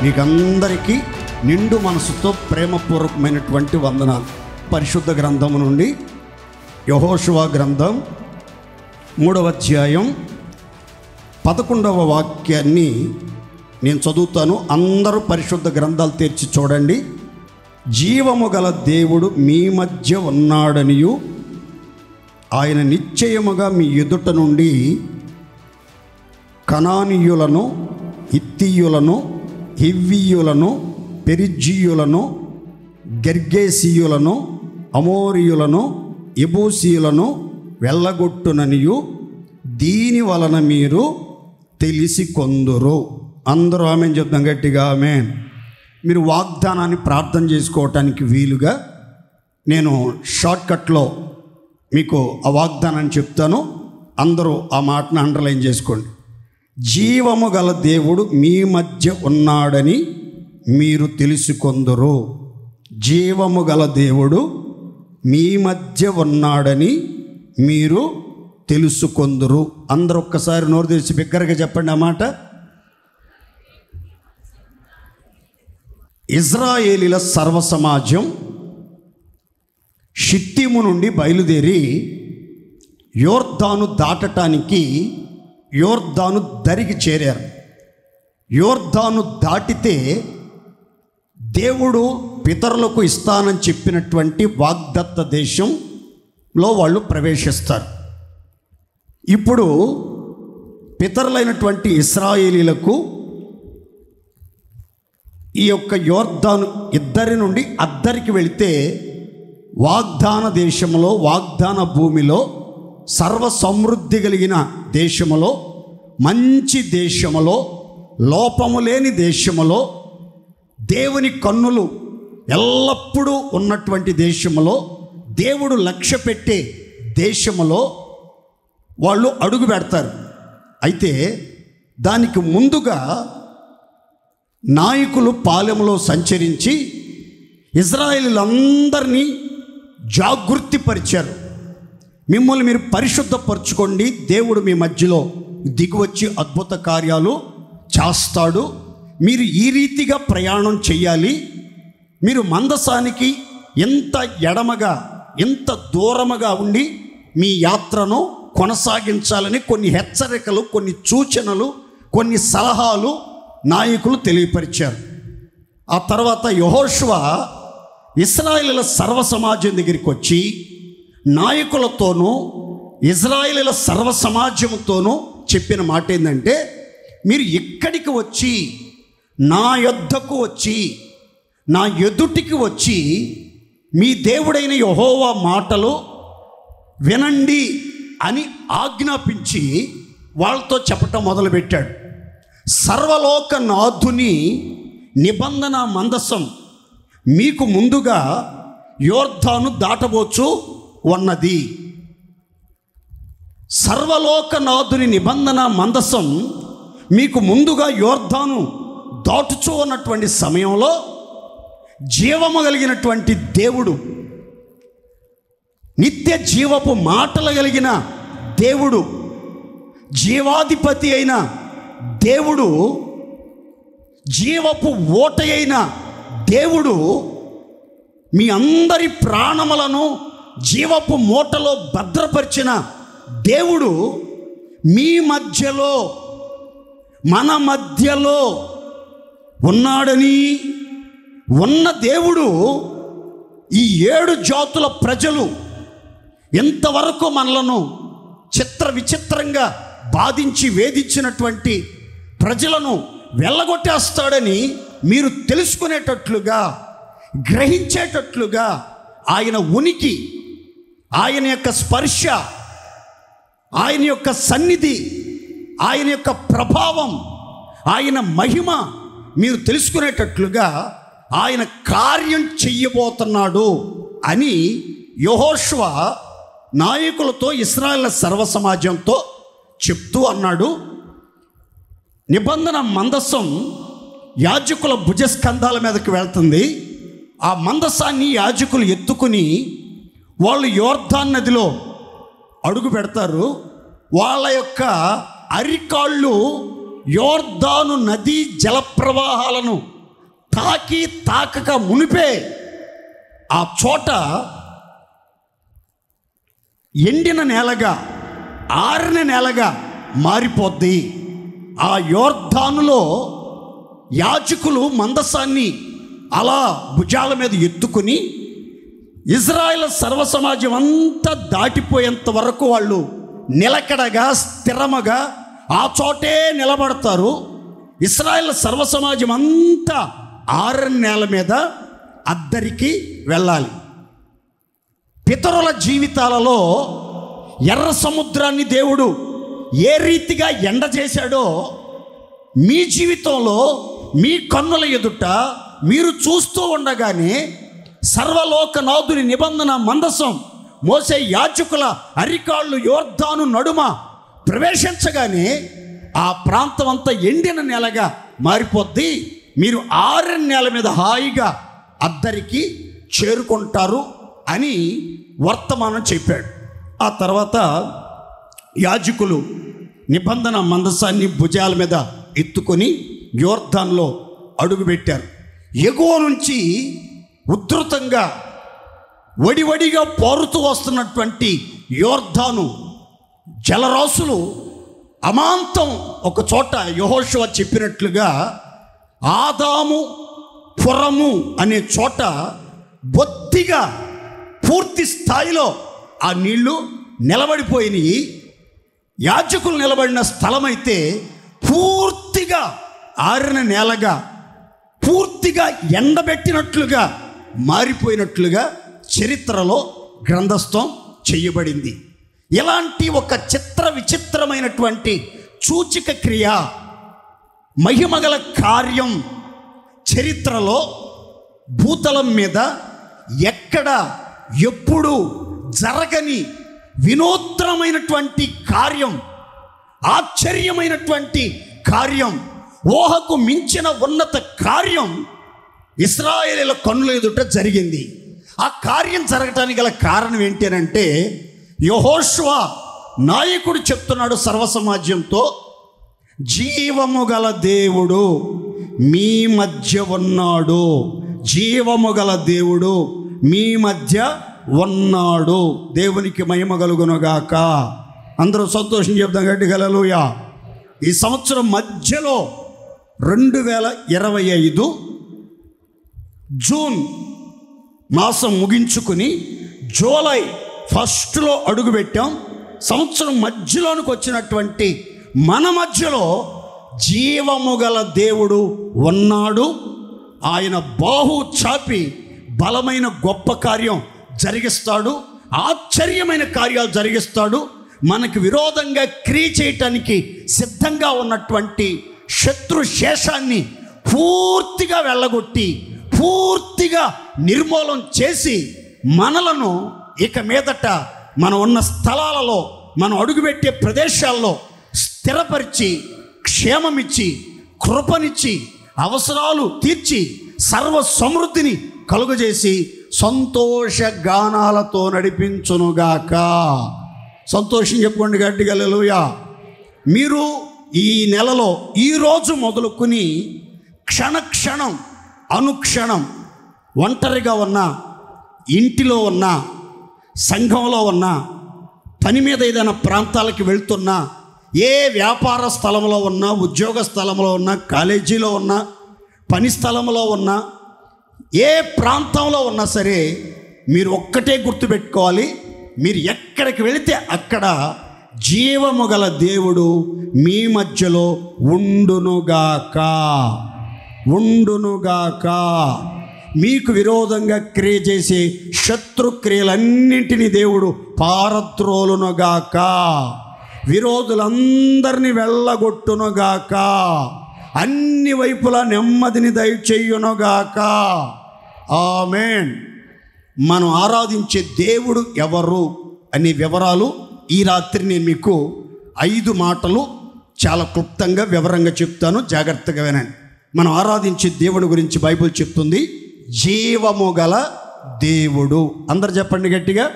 మీకందరికీ నిండు మనసుతో ప్రేమపూర్వకమైనటువంటి వందనాలు. పరిశుద్ధ గ్రంథము నుండి యెహోషువ గ్రంథం 3వ అధ్యాయం 11వ వాక్యాన్ని నేను చదువుతాను. అందరూ పరిశుద్ధ గ్రంథాలు తెరిచి చూడండి. జీవము గల దేవుడు మీ మధ్య ఉన్నాడనియు ఆయన నిశ్చయముగా మీ ఎదుట నుండి కనానీయులను, హిత్తీయులను, హివ్వీయులను, పెరిజ్జీయులను, గెర్గేసీయులను, అమోరీయులను, యెబూసీయులను వెళ్ళగొట్టుననియు దీని వలన మీరు తెలిసి కొందురు. అందరూ ఆమేన్ చెప్తాం గట్టిగా, ఆమేన్. మీరు వాగ్దానాన్ని ప్రార్థన చేసుకోవటానికి వీలుగా నేను షార్ట్కట్లో మీకు ఆ వాగ్దానాన్ని చెప్తాను. అందరూ ఆ మాటను అండర్లైన్ చేసుకోండి. జీవము గల దేవుడు మీ మధ్య ఉన్నాడని మీరు తెలుసుకొందురు. జీవము గల దేవుడు మీ మధ్య ఉన్నాడని మీరు తెలుసుకొందురు. అందరూ ఒక్కసారి నోరు తెరిచి బిగ్గరగా చెప్పండి ఆ మాట. ఇజ్రాయేలీల సర్వసమాజం షిత్తీము నుండి బయలుదేరి యోర్దాను దాటటానికి యోర్దాను దరికి చేరారు. యోర్దాను దాటితే దేవుడు పితరులకు ఇస్తానని చెప్పినటువంటి వాగ్దత్త దేశంలో వాళ్ళు ప్రవేశిస్తారు. ఇప్పుడు పితరులైనటువంటి ఇశ్రాయేలీలకు ఈ యొక్క యోర్దాను ఇద్దరి నుండి అద్దరికి వెళితే వాగ్దాన దేశంలో, వాగ్దాన భూమిలో, సర్వ సమృద్ధి కలిగిన దేశములో, మంచి దేశములో, లోపము లేని దేశములో, దేవుని కన్నులు ఎల్లప్పుడూ ఉన్నటువంటి దేశములో, దేవుడు లక్ష్య పెట్టే దేశములో వాళ్ళు అడుగు పెడతారు. అయితే దానికి ముందుగా నాయకులు పాలెంలో సంచరించి ఇజ్రాయేలీలందరినీ జాగృతిపరిచారు. మిమ్మల్ని మీరు పరిశుద్ధపరచుకోండి, దేవుడు మీ మధ్యలో దిగివచ్చి అద్భుత కార్యాలు చేస్తాడు, మీరు ఈ రీతిగా ప్రయాణం చేయాలి, మీరు మందసానికి ఎంత ఎడమగా ఎంత దూరముగా ఉండి మీ యాత్రను కొనసాగించాలని కొన్ని హెచ్చరికలు, కొన్ని సూచనలు, కొన్ని సలహాలు నాయకులు తెలియపరిచారు. ఆ తర్వాత యెహోషువ ఇశ్రాయేలీల సర్వసమాజం దగ్గరికి వచ్చి నాయకులతోనూ ఇజ్రాయేలీల సర్వసమాజంతోనూ చెప్పిన మాట ఏంటంటే, మీరు ఇక్కడికి వచ్చి నా యొద్దకు వచ్చి నా ఎదుటికి వచ్చి మీ దేవుడైన యెహోవా మాటలు వినండి అని ఆజ్ఞాపించి వాళ్ళతో చెప్పటం మొదలుపెట్టాడు. సర్వలోక నాథుని నిబంధన మందసం మీకు ముందుగా యోర్దాను దాటబోచు ఉన్నది. సర్వలోకనాథుని నిబంధన మందసం మీకు ముందుగా యోర్దాను దాటుచూ ఉన్నటువంటి సమయంలో జీవము కలిగినటువంటి దేవుడు, నిత్య జీవపు మాటలు కలిగిన దేవుడు, జీవాధిపతి అయిన దేవుడు, జీవపు ఓట అయిన దేవుడు మీ అందరి ప్రాణములను జీవపు మూటలో భద్రపరిచిన దేవుడు మీ మధ్యలో, మన మధ్యలో ఉన్నాడని, ఉన్న దేవుడు ఈ 7 జాతుల ప్రజలు ఎంతవరకు మనలను చిత్ర విచిత్రంగా బాధించి వేధించినటువంటి ప్రజలను వెళ్ళగొట్టేస్తాడని మీరు తెలుసుకునేటట్లుగా, గ్రహించేటట్లుగా ఆయన ఉనికి, ఆయన యొక్క స్పర్శ, ఆయన యొక్క సన్నిధి, ఆయన యొక్క ప్రభావం, ఆయన మహిమ మీరు తెలుసుకునేటట్లుగా ఆయన కార్యం చెయ్యబోతున్నాడు అని యెహోషువ నాయకులతో ఇశ్రాయేలు సర్వసమాజంతో చెప్తూ అన్నాడు. నిబంధన మందసం యాజకుల భుజస్కంధాల మీదకి వెళ్తుంది. ఆ మందసాన్ని యాజకులు ఎత్తుకుని వాళ్ళు యోర్దాను నదిలో అడుగు పెడతారు. వాళ్ళ యొక్క అరికాళ్ళు యోర్దాను నదీ జలప్రవాహాలను తాకక మునిపే ఆ చోట ఎండిన నేలగా, ఆరిన నేలగా మారిపోద్ది. ఆ యోర్దానులో యాజకులు మందసాన్ని అలా భుజాల మీద ఎత్తుకుని ఇజ్రాయేల్ సర్వసమాజం అంతా దాటిపోయేంత వరకు వాళ్ళు నిలకడగా, స్థిరముగా ఆ చోటే నిలబడతారు. ఇశ్రాయేల్ సర్వసమాజం అంతా ఆరిన నేల మీద అద్దరికి వెళ్ళాలి. పితరుల జీవితాలలో ఎర్ర సముద్రాన్ని దేవుడు ఏ రీతిగా ఎండ చేశాడో, మీ జీవితంలో మీ కన్నుల ఎదుట మీరు చూస్తూ ఉండగానే సర్వలోకనాథుని నిబంధన మందసం మోసే యాజకుల అరికాళ్ళు యోర్దాను నడుమ ప్రవేశించగానే ఆ ప్రాంతం అంతా ఎండిన నేలగా మారిపోద్ది. మీరు ఆరిన నేల మీద హాయిగా అద్దరికి చేరుకుంటారు అని వర్తమానం చెప్పాడు. ఆ తర్వాత యాజకులు నిబంధన మందసాన్ని భుజాల మీద ఎత్తుకొని యోర్దాన్లో అడుగుపెట్టారు. ఎగువ నుంచి ఉధృతంగా వడివడిగా పారుతూ వస్తున్నటువంటి యోర్దాను జలరాశులు అమాంతం ఒక చోట యెహోషువ చెప్పినట్లుగా ఆదాము పురము అనే చోట బొత్తిగా పూర్తి స్థాయిలో ఆ నీళ్లు నిలబడిపోయినాయి. యాజకులు నిలబడిన స్థలమైతే పూర్తిగా ఆరిన నేలగా, పూర్తిగా ఎండబెట్టినట్లుగా మారిపోయినట్లుగా చరిత్రలో గ్రంథస్థం చేయబడింది. ఇలాంటి ఒక విచిత్రమైనటువంటి సూచక క్రియ, మహిమగల కార్యం చరిత్రలో భూతలం మీద ఎక్కడ ఎప్పుడు జరగని వినూత్నమైనటువంటి కార్యం, ఆశ్చర్యమైనటువంటి కార్యం, ఊహకు మించిన ఉన్నత కార్యం ఇశ్రాయేలీయుల కన్నుల ఎదుట జరిగింది. ఆ కార్యం జరగటానికి గల కారణం ఏంటి అంటే, యెహోషువ నాయకుడు చెప్తున్నాడు సర్వసమాజంతో, జీవము గల దేవుడు మీ మధ్య ఉన్నాడు, జీవము గల దేవుడు మీ మధ్య ఉన్నాడు, దేవునికి మహిమ కలుగునుగాక. అందరూ సంతోషం చెప్తాం గట్టిగా హల్లెలూయా. ఈ సంవత్సరం మధ్యలో 2025 జూన్ మాసం ముగించుకుని జూలై ఫస్ట్లో అడుగుపెట్టాం. సంవత్సరం మధ్యలోనికి వచ్చినటువంటి మన మధ్యలో జీవము గల దేవుడు ఉన్నాడు. ఆయన బాహు చాపి బలమైన గొప్ప కార్యం జరిగిస్తాడు, ఆశ్చర్యమైన కార్యాలు జరిగిస్తాడు. మనకు విరోధంగా క్రియ చేయటానికి సిద్ధంగా ఉన్నటువంటి శత్రు శేషాన్ని పూర్తిగా వెళ్ళగొట్టి, పూర్తిగా నిర్మూలన చేసి, మనలను ఇక మీదట మనం ఉన్న స్థలాలలో, మనం అడుగుపెట్టే ప్రదేశాల్లో స్థిరపరిచి, క్షేమమిచ్చి, కృపనిచ్చి, అవసరాలు తీర్చి, సర్వ సమృద్ధిని కలుగజేసి సంతోష గానాలతో నడిపించునుగాక. సంతోషం చెప్పుకోండి గట్టిగా హల్లెలూయా. మీరు ఈ నెలలో ఈరోజు మొదలుకొని క్షణక్షణం, అనుక్షణం ఒంటరిగా ఉన్నా, ఇంటిలో ఉన్నా, సంఘంలో ఉన్నా, పని మీద ఏదైనా ప్రాంతాలకు వెళ్తున్నా, ఏ వ్యాపార స్థలంలో ఉన్నా, ఉద్యోగ స్థలంలో ఉన్నా, కాలేజీలో ఉన్నా, పని స్థలంలో ఉన్నా, ఏ ప్రాంతంలో ఉన్నా సరే మీరు ఒక్కటే గుర్తుపెట్టుకోవాలి, మీరు ఎక్కడికి వెళితే అక్కడ జీవము గల దేవుడు మీ మధ్యలో ఉండునుగాక, ఉండునుగాక. మీకు విరోధంగా క్రియ చేసే శత్రుక్రియలన్నింటినీ దేవుడు పారద్రోలునుగాక, విరోధులందరినీ వెళ్ళగొట్టునుగాక, అన్ని వైపులా నెమ్మదిని దయచేయునుగాక. ఆమేన్. మనం ఆరాధించే దేవుడు ఎవరు అనే వివరాలు ఈ రాత్రి నేను మీకు 5 మాటలు చాలా క్లుప్తంగా వివరంగా చెప్తాను, జాగ్రత్తగా వినండి. మనం ఆరాధించే దేవుడి గురించి బైబిల్ చెప్తుంది, జీవము గల దేవుడు. అందరు చెప్పండి గట్టిగా.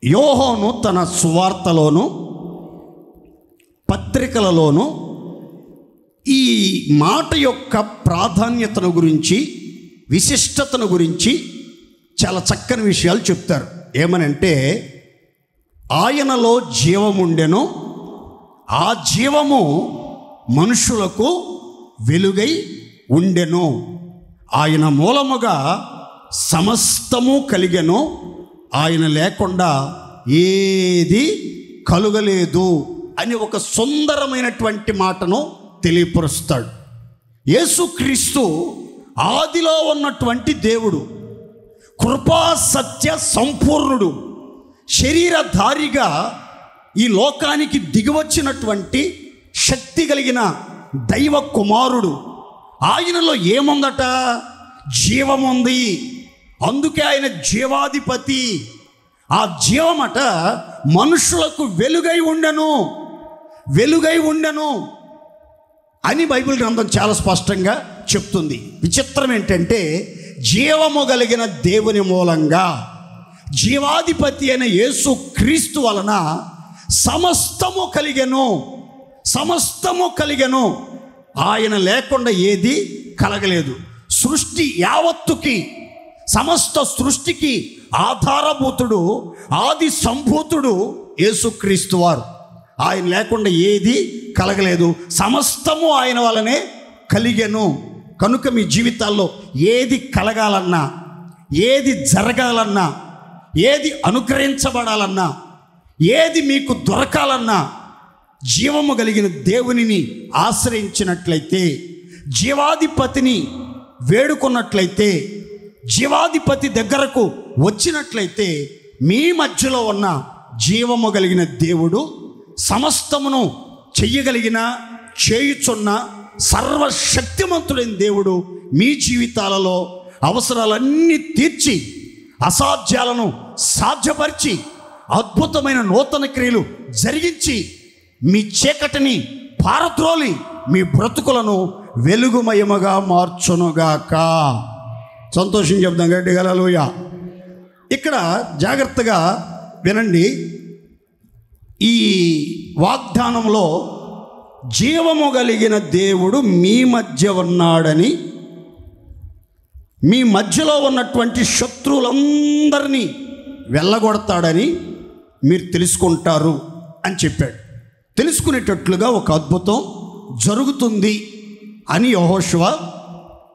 యోహాను తన సువార్తలోను, పత్రికలలోను ఈ మాట యొక్క ప్రాధాన్యతను గురించి, విశిష్టతను గురించి చాలా చక్కని విషయాలు చెప్తారు. ఏమనంటే, ఆయనలో జీవముండెను, ఆ జీవము మనుషులకు వెలుగై ఉండెను, ఆయన మూలముగా సమస్తము కలిగెను, ఆయన లేకుండా ఏది కలుగలేదు అని ఒక సుందరమైనటువంటి మాటను తెలియపరుస్తాడు. యేసుక్రీస్తు ఆదిలో ఉన్నటువంటి దేవుడు, కృపా సత్య సంపూర్ణుడు, శరీరధారిగా ఈ లోకానికి దిగివచ్చినటువంటి శక్తి కలిగిన దైవ కుమారుడు. ఆయనలో ఏముందట? జీవముంది. అందుకే ఆయన జీవాధిపతి. ఆ జీవమట మనుషులకు వెలుగై ఉండెను, వెలుగై ఉండెను అని బైబిల్ గ్రంథం చాలా స్పష్టంగా చెప్తుంది. విచిత్రం ఏంటంటే, జీవము కలిగిన దేవుని మూలంగా, జీవాధిపతి అయిన యేసు క్రీస్తు వలన సమస్తము కలిగెను, సమస్తము కలిగెను. ఆయన లేకుండా ఏది కలగలేదు. సృష్టి యావత్తుకి, సమస్త సృష్టికి ఆధారభూతుడు, ఆది సంభూతుడు యేసుక్రీస్తు వారు. ఆయన లేకుండా ఏది కలగలేదు. సమస్తము ఆయన వలనే కలిగెను. కనుక మీ జీవితాల్లో ఏది కలగాలన్నా, ఏది జరగాలన్నా, ఏది అనుగ్రహించబడాలన్నా, ఏది మీకు దొరకాలన్నా, జీవము కలిగిన దేవునిని ఆశ్రయించినట్లయితే, జీవాధిపతిని వేడుకున్నట్లయితే, జీవాధిపతి దగ్గరకు వచ్చినట్లయితే, మీ మధ్యలో ఉన్న జీవము కలిగిన దేవుడు, సమస్తమును చెయ్యగలిగిన, చేయుచున్న సర్వశక్తిమంతుడైన దేవుడు మీ జీవితాలలో అవసరాలన్నీ తీర్చి, అసాధ్యాలను సాధ్యపరిచి, అద్భుతమైన నూతన క్రియలు జరిగించి, మీ చీకటిని పారద్రోలి మీ బ్రతుకులను వెలుగుమయముగా మార్చునుగాక. సంతోషం చెప్దాం గట్టిగా హల్లెలూయా. ఇక్కడ జాగ్రత్తగా వినండి. ఈ వాగ్దానంలో జీవము కలిగిన దేవుడు మీ మధ్య ఉన్నాడని, మీ మధ్యలో ఉన్నటువంటి శత్రువులందరినీ వెళ్ళగొడతాడని మీరు తెలుసుకుంటారు అని చెప్పాడు. తెలుసుకునేటట్లుగా ఒక అద్భుతం జరుగుతుంది అని యెహోషువ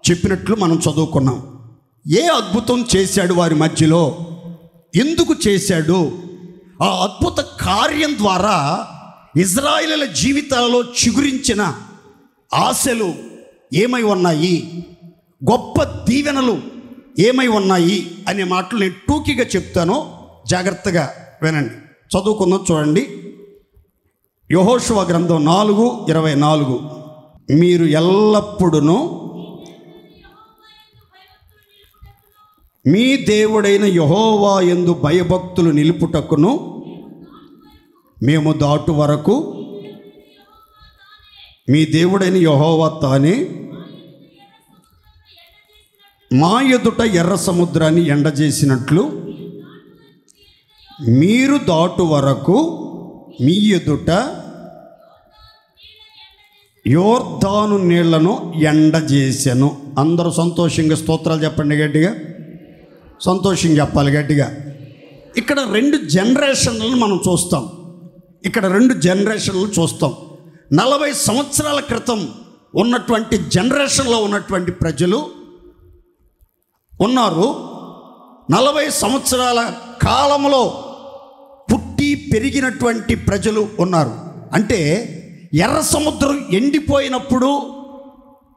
చెప్పినట్లు మనం చదువుకున్నాం. ఏ అద్భుతం చేశాడు వారి మధ్యలో? ఎందుకు చేశాడు? ఆ అద్భుత కార్యం ద్వారా ఇజ్రాయేలీయుల జీవితాలలో చిగురించిన ఆశలు ఏమై ఉన్నాయి, గొప్ప దీవెనలు ఏమై ఉన్నాయి అనే మాటలు నేను టూకీగా చెప్తాను, జాగ్రత్తగా వినండి. చదువుకుందాం, చూడండి. యెహోషువ గ్రంథం 4:24. మీరు ఎల్లప్పుడూ మీ దేవుడైన యెహోవా యందు భయభక్తులు నిలుపుటకును, మేము దాటు వరకు మీ దేవుడైన యెహోవా తానే మా ఎదుట ఎర్ర సముద్రాన్ని ఎండజేసినట్లు, మీరు దాటు వరకు మీ ఎదుట యోర్దాను నీళ్లను ఎండజేసెను. అందరూ సంతోషంగా స్తోత్రాలు చెప్పండి గట్టిగా. సంతోషంగా చెప్పాలి గట్టిగా. ఇక్కడ 2 జనరేషన్లను మనం చూస్తాం. ఇక్కడ 2 జనరేషన్లు చూస్తాం. 40 సంవత్సరాల క్రితం ఉన్నటువంటి జనరేషన్లో ఉన్నటువంటి ప్రజలు ఉన్నారు. 40 సంవత్సరాల కాలంలో పుట్టి పెరిగినటువంటి ప్రజలు ఉన్నారు. అంటే ఎర్ర సముద్రం ఎండిపోయినప్పుడు,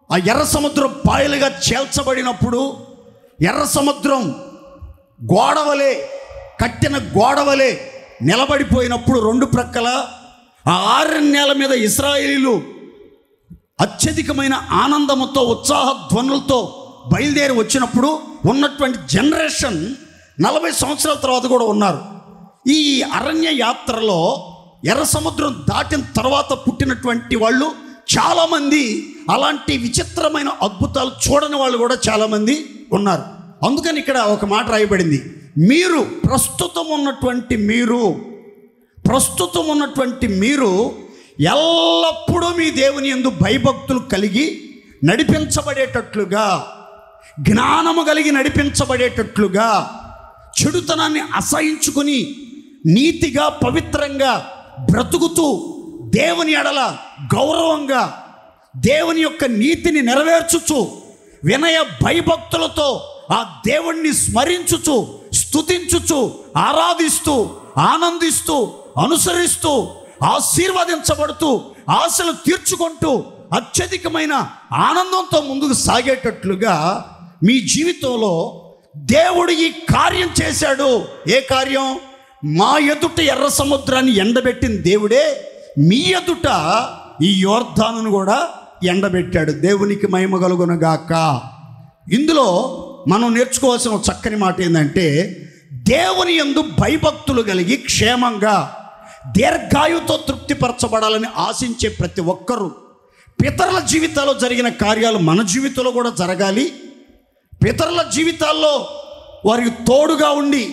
ఆ ఎర్ర సముద్రం పాయలుగా చేల్చబడినప్పుడు, ఎర్ర సముద్రం గోడవలే, కట్టిన గోడవలే నిలబడిపోయినప్పుడు, 2 ప్రక్కల ఆ ఆరణ్యాల మీద ఇశ్రాయేలీయులు అత్యధికమైన ఆనందముతో, ఉత్సాహ ధ్వనులతో బయలుదేరి వచ్చినప్పుడు ఉన్నటువంటి జనరేషన్ 40 సంవత్సరాల తర్వాత కూడా ఉన్నారు. ఈ అరణ్య యాత్రలో ఎర్ర సముద్రం దాటిన తర్వాత పుట్టినటువంటి వాళ్ళు చాలామంది, అలాంటి విచిత్రమైన అద్భుతాలు చూడని వాళ్ళు కూడా చాలామంది ఉన్నారు. అందుకని ఇక్కడ ఒక మాట రాయబడింది, మీరు ప్రస్తుతం ఉన్నటువంటి మీరు ఎల్లప్పుడూ మీ దేవుని యందు భయభక్తులు కలిగి నడిపించబడేటట్లుగా, జ్ఞానము కలిగి నడిపించబడేటట్లుగా, చెడుతనాన్ని అసహించుకుని నీతిగా పవిత్రంగా బ్రతుకుతూ దేవుని ఎడల గౌరవంగా దేవుని యొక్క నీతిని నెరవేర్చుచు వినయ భయభక్తులతో ఆ దేవుణ్ణి స్మరించుచు స్తుతించుచు ఆరాధిస్తూ ఆనందిస్తూ అనుసరిస్తూ ఆశీర్వదించబడుతూ ఆశలు తీర్చుకుంటూ అత్యధికమైన ఆనందంతో ముందుకు సాగేటట్లుగా మీ జీవితంలో దేవుడు ఈ కార్యం చేశాడు. ఏ కార్యం? మా ఎదుట ఎర్ర సముద్రాన్ని ఎండబెట్టిన దేవుడే మీ ఎదుట ఈ యోర్దానును కూడా ఎండబెట్టాడు. దేవునికి మహిమ కలుగునుగాక. ఇందులో మనం నేర్చుకోవాల్సిన చక్కని మాట ఏంటంటే, దేవుని యందు భయభక్తులు కలిగి క్షేమంగా దీర్ఘాయుతో తృప్తిపరచబడాలని ఆశించే ప్రతి ఒక్కరూ పితరుల జీవితాల్లో జరిగిన కార్యాలు మన జీవితంలో కూడా జరగాలి. పితరుల జీవితాల్లో వారికి తోడుగా ఉండి,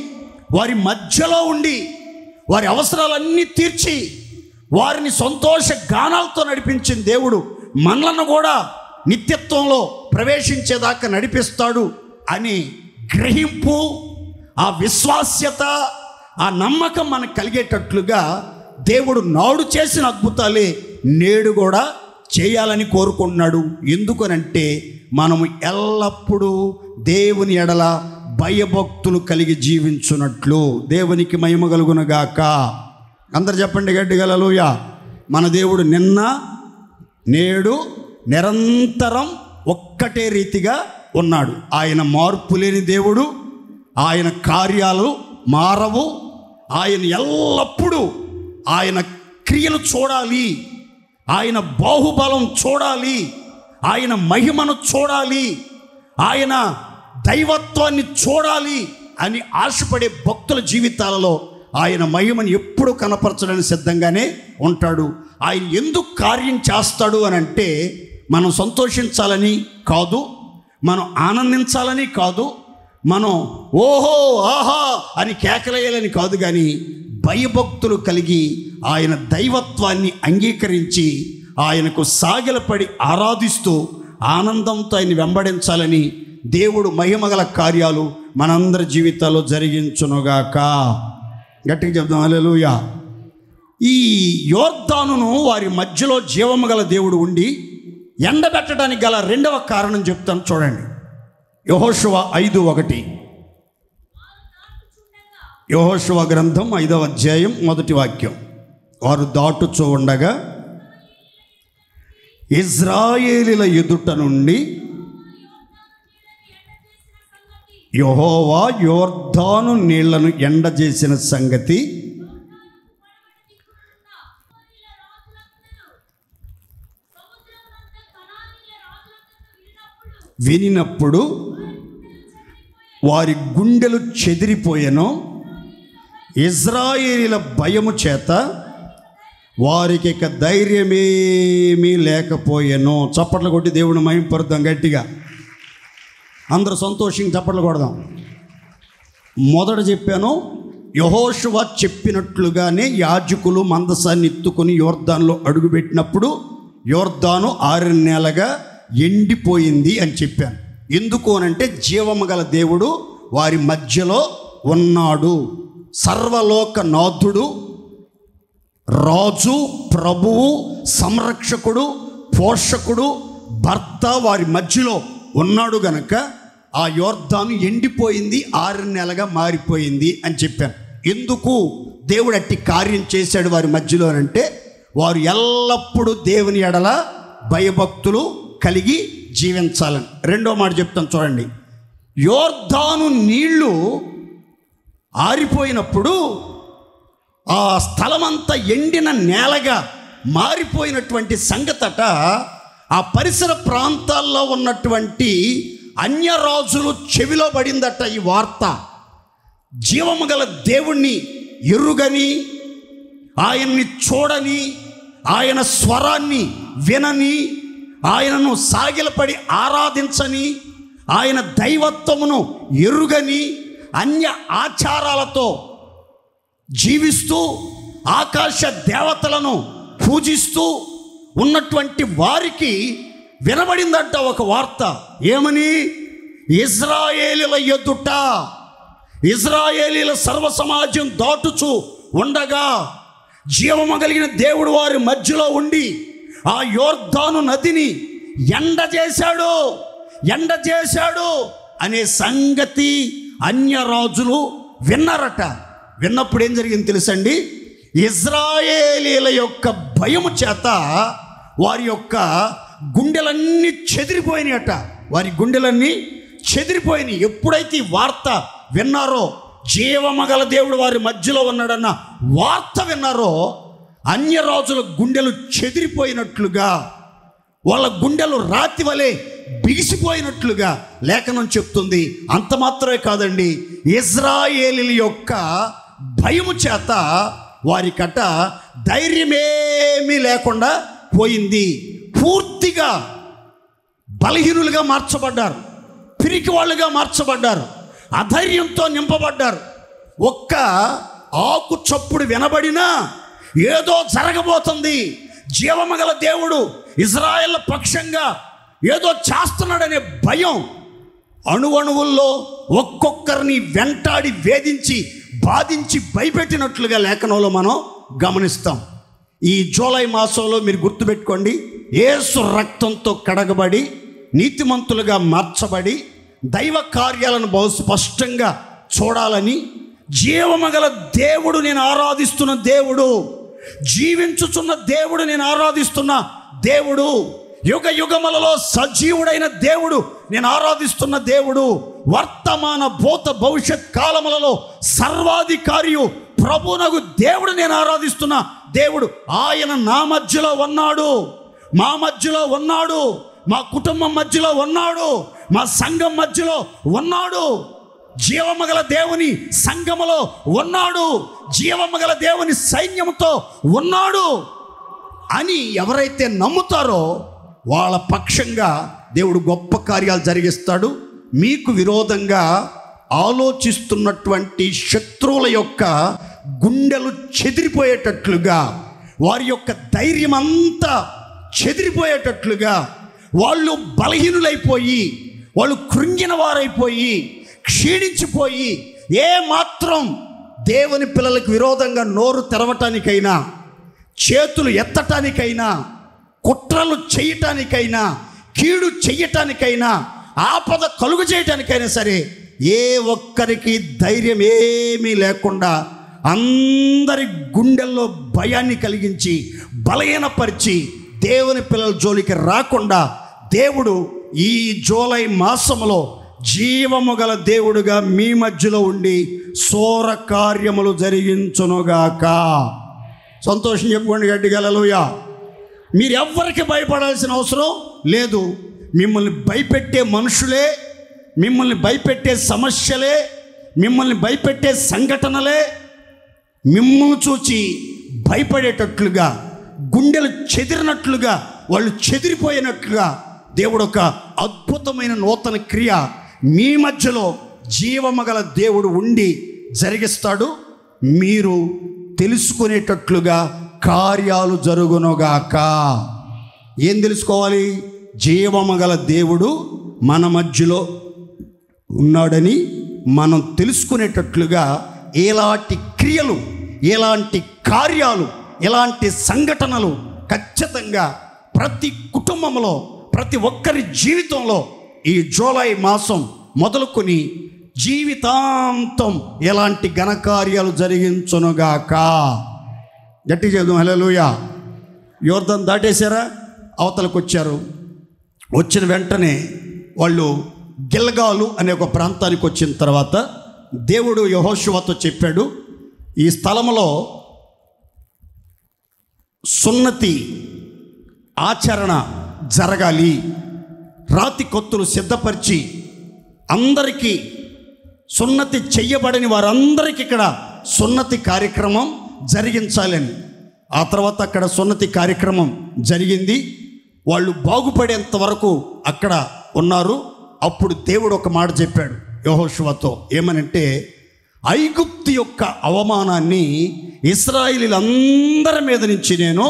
వారి మధ్యలో ఉండి, వారి అవసరాలన్నీ తీర్చి వారిని సంతోష గానాలతో నడిపించిన దేవుడు మనలను కూడా నిత్యత్వంలో ప్రవేశించేదాకా నడిపిస్తాడు అని గ్రహింపు, ఆ విశ్వాస్యత, ఆ నమ్మకం మనకు కలిగేటట్లుగా దేవుడు నాడు చేసిన అద్భుతాలే నేడు కూడా చేయాలని కోరుకుంటున్నాడు. ఎందుకనంటే మనము ఎల్లప్పుడూ దేవుని ఎడల భయభక్తులు కలిగి జీవించున్నట్లు. దేవునికి మహిమ కలుగునుగాక. అందరు చెప్పండి గట్టిగా హల్లెలూయా. మన దేవుడు నిన్న నేడు నిరంతరం ఒక్కటే రీతిగా ఉన్నాడు. ఆయన మార్పు లేని దేవుడు. ఆయన కార్యాలు మారవు. ఆయన ఎల్లప్పుడూ ఆయన క్రియలు చూడాలి, ఆయన బాహుబలం చూడాలి, ఆయన మహిమను చూడాలి, ఆయన దైవత్వాన్ని చూడాలి అని ఆశపడే భక్తుల జీవితాలలో ఆయన మహిమను ఎప్పుడు కనపరచడానికి సిద్ధంగానే ఉంటాడు. ఆయన ఎందుకు కార్యం చేస్తాడు అని అంటే, మనం సంతోషించాలని కాదు, మనం ఆనందించాలని కాదు, మనం ఓహో ఆహా అని కేకలేయాలని కాదు, కానీ భయభక్తులు కలిగి ఆయన దైవత్వాన్ని అంగీకరించి ఆయనకు సాగిలపడి ఆరాధిస్తూ ఆనందంతో ఆయన వెంబడించాలని దేవుడు మహిమగల కార్యాలు మనందరి జీవితాల్లో జరిగించునుగాక. గట్టిగా చెప్దాం హల్లెలూయా. ఈ యోర్దానును వారి మధ్యలో జీవము గల దేవుడు ఉండి ఎండబెట్టడానికి గల రెండవ కారణం చెప్తాను చూడండి. యెహోషువ 5:1. యెహోషువ గ్రంథం 5వ అధ్యాయం 1వ వాక్యం. వారు దాటుచూ ఉండగా ఇజ్రాయేలీల ఎదుట నుండి యెహోవా యోర్దాను నీళ్లను ఎండజేసిన సంగతి వినినప్పుడు వారి గుండెలు చెదిరిపోయెను. ఇజ్రాయేలీల భయము చేత వారికి ఇక ధైర్యమేమీ లేకపోయెను. చప్పట్లు కొట్టి దేవుని మహిమపరుద్దాం గట్టిగా. అందరూ సంతోషంగా చప్పట్లు కొడదాం. మొదట చెప్పాను, యెహోషువ చెప్పినట్లుగానే యాజకులు మందసాన్ని ఎత్తుకొని యోర్దానులో అడుగుపెట్టినప్పుడు యోర్దాను 6 నెలలుగా ఎండిపోయింది అని చెప్పాను. ఎందుకు అనంటే జీవము గల దేవుడు వారి మధ్యలో ఉన్నాడు. సర్వలోక నాథుడు, రాజు, ప్రభువు, సంరక్షకుడు, పోషకుడు, భర్త వారి మధ్యలో ఉన్నాడు గనక ఆ యోర్దాను ఎండిపోయింది, 6 నెలలుగా మారిపోయింది అని చెప్పాను. ఎందుకు దేవుడు అట్టి కార్యం చేశాడు వారి మధ్యలో అంటే, వారు ఎల్లప్పుడూ దేవుని ఎడల భయభక్తులు కలిగి జీవించాలని. రెండో మాట చెప్తాను చూడండి. యోర్దాను నీళ్లు ఆరిపోయినప్పుడు ఆ స్థలమంతా ఎండిన నేలగా మారిపోయినటువంటి సంగతట ఆ పరిసర ప్రాంతాల్లో ఉన్నటువంటి అన్యరాజులు చెవిలో పడిందట ఈ వార్త. జీవము గల దేవుణ్ణి ఎరుగని, ఆయన్ని చూడని, ఆయన స్వరాన్ని వినని, ఆయనను సాగిలపడి ఆరాధించని, ఆయన దైవత్వమును ఎరుగని, అన్య ఆచారాలతో జీవిస్తూ ఆకాశ దేవతలను పూజిస్తూ ఉన్నటువంటి వారికి వినబడిందంట ఒక వార్త. ఏమని? ఇశ్రాయేలీయుల ఎదుట, ఇశ్రాయేలీయుల సర్వ సమాజం దాటుచు ఉండగా జీవము కలిగిన దేవుడు వారి మధ్యలో ఉండి ఆ యోర్దాను నదిని ఎండ చేశాడు అనే సంగతి అన్య రాజులు విన్నారట. విన్నప్పుడు ఏం జరిగింది తెలుసండి? ఇశ్రాయేలీయుల యొక్క భయము చేత వారి యొక్క గుండెలన్నీ చెదిరిపోయినాయట. వారి గుండెలన్నీ చెదిరిపోయినాయి. ఎప్పుడైతే ఈ వార్త విన్నారో, జీవమగల దేవుడు వారి మధ్యలో ఉన్నాడన్న వార్త విన్నారో, అన్య రాజుల గుండెలు చెదిరిపోయినట్లుగా, వాళ్ళ గుండెలు రాతి వలె బిగిసిపోయినట్లుగా లేఖనం చెప్తుంది. అంత మాత్రమే కాదండి, ఇశ్రాయేలీయుల యొక్క భయము చేత వారికట ధైర్యమేమీ లేకుండా పోయింది. పూర్తిగా బలహీనులుగా మార్చబడ్డారు, పిరికి వాళ్ళుగా మార్చబడ్డారు, అధైర్యంతో నింపబడ్డారు. ఒక్క ఆకు చప్పుడు వినబడినా ఏదో జరగబోతుంది, జీవమగల దేవుడు ఇశ్రాయేల్ పక్షంగా ఏదో చేస్తున్నాడనే భయం అణువణువుల్లో ఒక్కొక్కరిని వెంటాడి వేధించి బాధించి భయపెట్టినట్లుగా లేఖనంలో మనం గమనిస్తాం. ఈ జూలై మాసంలో మీరు గుర్తుపెట్టుకోండి, యేసు రక్తంతో కడగబడి నీతిమంతులుగా మార్చబడి దైవ కార్యాలను బహు స్పష్టంగా చూడాలని, జీవమగల దేవుడు నేను ఆరాధిస్తున్న దేవుడు, జీవించుచున్న దేవుడు నేను ఆరాధిస్తున్న దేవుడు, యుగ యుగములలో సజీవుడైన దేవుడు నేను ఆరాధిస్తున్న దేవుడు, వర్తమాన భూత భవిష్యత్ కాలములలో సర్వాధికారియు ప్రభునగు దేవుడు నేను ఆరాధిస్తున్న దేవుడు. ఆయన నా మధ్యలో ఉన్నాడు, మా మధ్యలో ఉన్నాడు, మా కుటుంబం మధ్యలో ఉన్నాడు, మా సంఘం మధ్యలో ఉన్నాడు, జీవమగల దేవుని సంఘములో ఉన్నాడు, జీవమగల దేవుని సైన్యముతో ఉన్నాడు అని ఎవరైతే నమ్ముతారో వాళ్ళ పక్షంగా దేవుడు గొప్ప కార్యాలు జరిగిస్తాడు. మీకు విరోధంగా ఆలోచిస్తున్నటువంటి శత్రువుల యొక్క గుండెలు చెదిరిపోయేటట్లుగా, వారి యొక్క ధైర్యం అంతా చెదిరిపోయేటట్లుగా, వాళ్ళు బలహీనులైపోయి, వాళ్ళు కృంగిన వారైపోయి, క్షీణించిపోయి, ఏ మాత్రం దేవుని పిల్లలకు విరోధంగా నోరు తెరవటానికైనా, చేతులు ఎత్తటానికైనా, కుట్రలు చేయటానికైనా, కీడు చెయ్యటానికైనా, ఆపద కలుగు చేయటానికైనా సరే ఏ ఒక్కరికి ధైర్యం ఏమీ లేకుండా అందరి గుండెల్లో భయాన్ని కలిగించి బలహీనపరిచి దేవుని పిల్లల జోలికి రాకుండా దేవుడు ఈ జూలై మాసములో జీవము గల దేవుడుగా మీ మధ్యలో ఉండి సోర కార్యములు జరిగించునుగాక. సంతోషం చెప్పుకోండి గట్టిగా హల్లెలూయా. మీరు ఎవ్వరికి భయపడాల్సిన అవసరం లేదు. మిమ్మల్ని భయపెట్టే మనుషులే, మిమ్మల్ని భయపెట్టే సమస్యలే, మిమ్మల్ని భయపెట్టే సంఘటనలే మిమ్మల్ని చూచి భయపడేటట్లుగా, గుండెలు చెదిరినట్లుగా, వాళ్ళు చెదిరిపోయినట్లుగా దేవుడు ఒక అద్భుతమైన నూతన క్రియ మీ మధ్యలో జీవమగల దేవుడు ఉండి జరిగిస్తాడు. మీరు తెలుసుకునేటట్లుగా కార్యాలు జరుగునుగాక. ఏం తెలుసుకోవాలి? జీవమగల దేవుడు మన మధ్యలో ఉన్నాడని మనం తెలుసుకునేటట్లుగా ఎలాంటి క్రియలు, ఎలాంటి కార్యాలు, ఎలాంటి సంఘటనలు ఖచ్చితంగా ప్రతి కుటుంబంలో, ప్రతి ఒక్కరి జీవితంలో ఈ జూలై మాసం మొదలుకొని జీవితాంతం ఎలాంటి ఘనకార్యాలు జరిగించునుగాక. గట్టి చేద్దాం హల్లెలూయా. యోర్దాను దాటేశారా? అవతలకు వచ్చారు. వచ్చిన వెంటనే వాళ్ళు గిల్గాలు అనే ఒక ప్రాంతానికి వచ్చిన తర్వాత దేవుడు యెహోషువతో చెప్పాడు, ఈ స్థలంలో సున్నతి ఆచరణ జరగాలి, రాతి కొత్తులు సిద్ధపరిచి అందరికీ, సున్నతి చెయ్యబడని వారందరికీ ఇక్కడ సున్నతి కార్యక్రమం జరిగించాలని. ఆ తర్వాత అక్కడ సున్నతి కార్యక్రమం జరిగింది. వాళ్ళు బాగుపడేంత వరకు అక్కడ ఉన్నారు. అప్పుడు దేవుడు ఒక మాట చెప్పాడు యెహోషువతో. ఏమనంటే, ఐగుప్తు యొక్క అవమానాన్ని ఇశ్రాయేలీయులందరి మీద నుంచి నేను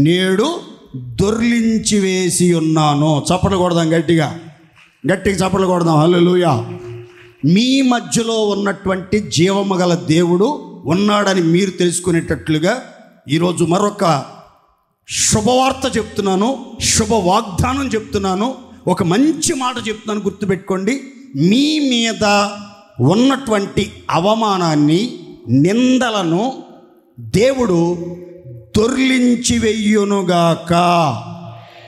నేడు దొర్లించి వేసి ఉన్నాను. చప్పట్లు కొడదాం, గట్టిగా చప్పట్లు కొడదాం. హల్లెలూయా. మీ మధ్యలో ఉన్నటువంటి జీవము గల దేవుడు ఉన్నాడని మీరు తెలుసుకునేటట్లుగా ఈరోజు మరొక శుభవార్త చెప్తున్నాను, శుభ వాగ్దానం చెప్తున్నాను, ఒక మంచి మాట చెప్తున్నాను. గుర్తుపెట్టుకోండి, మీ మీద ఉన్నటువంటి అవమానాన్ని, నిందలను దేవుడు దొర్లించి వెయ్యునుగాక.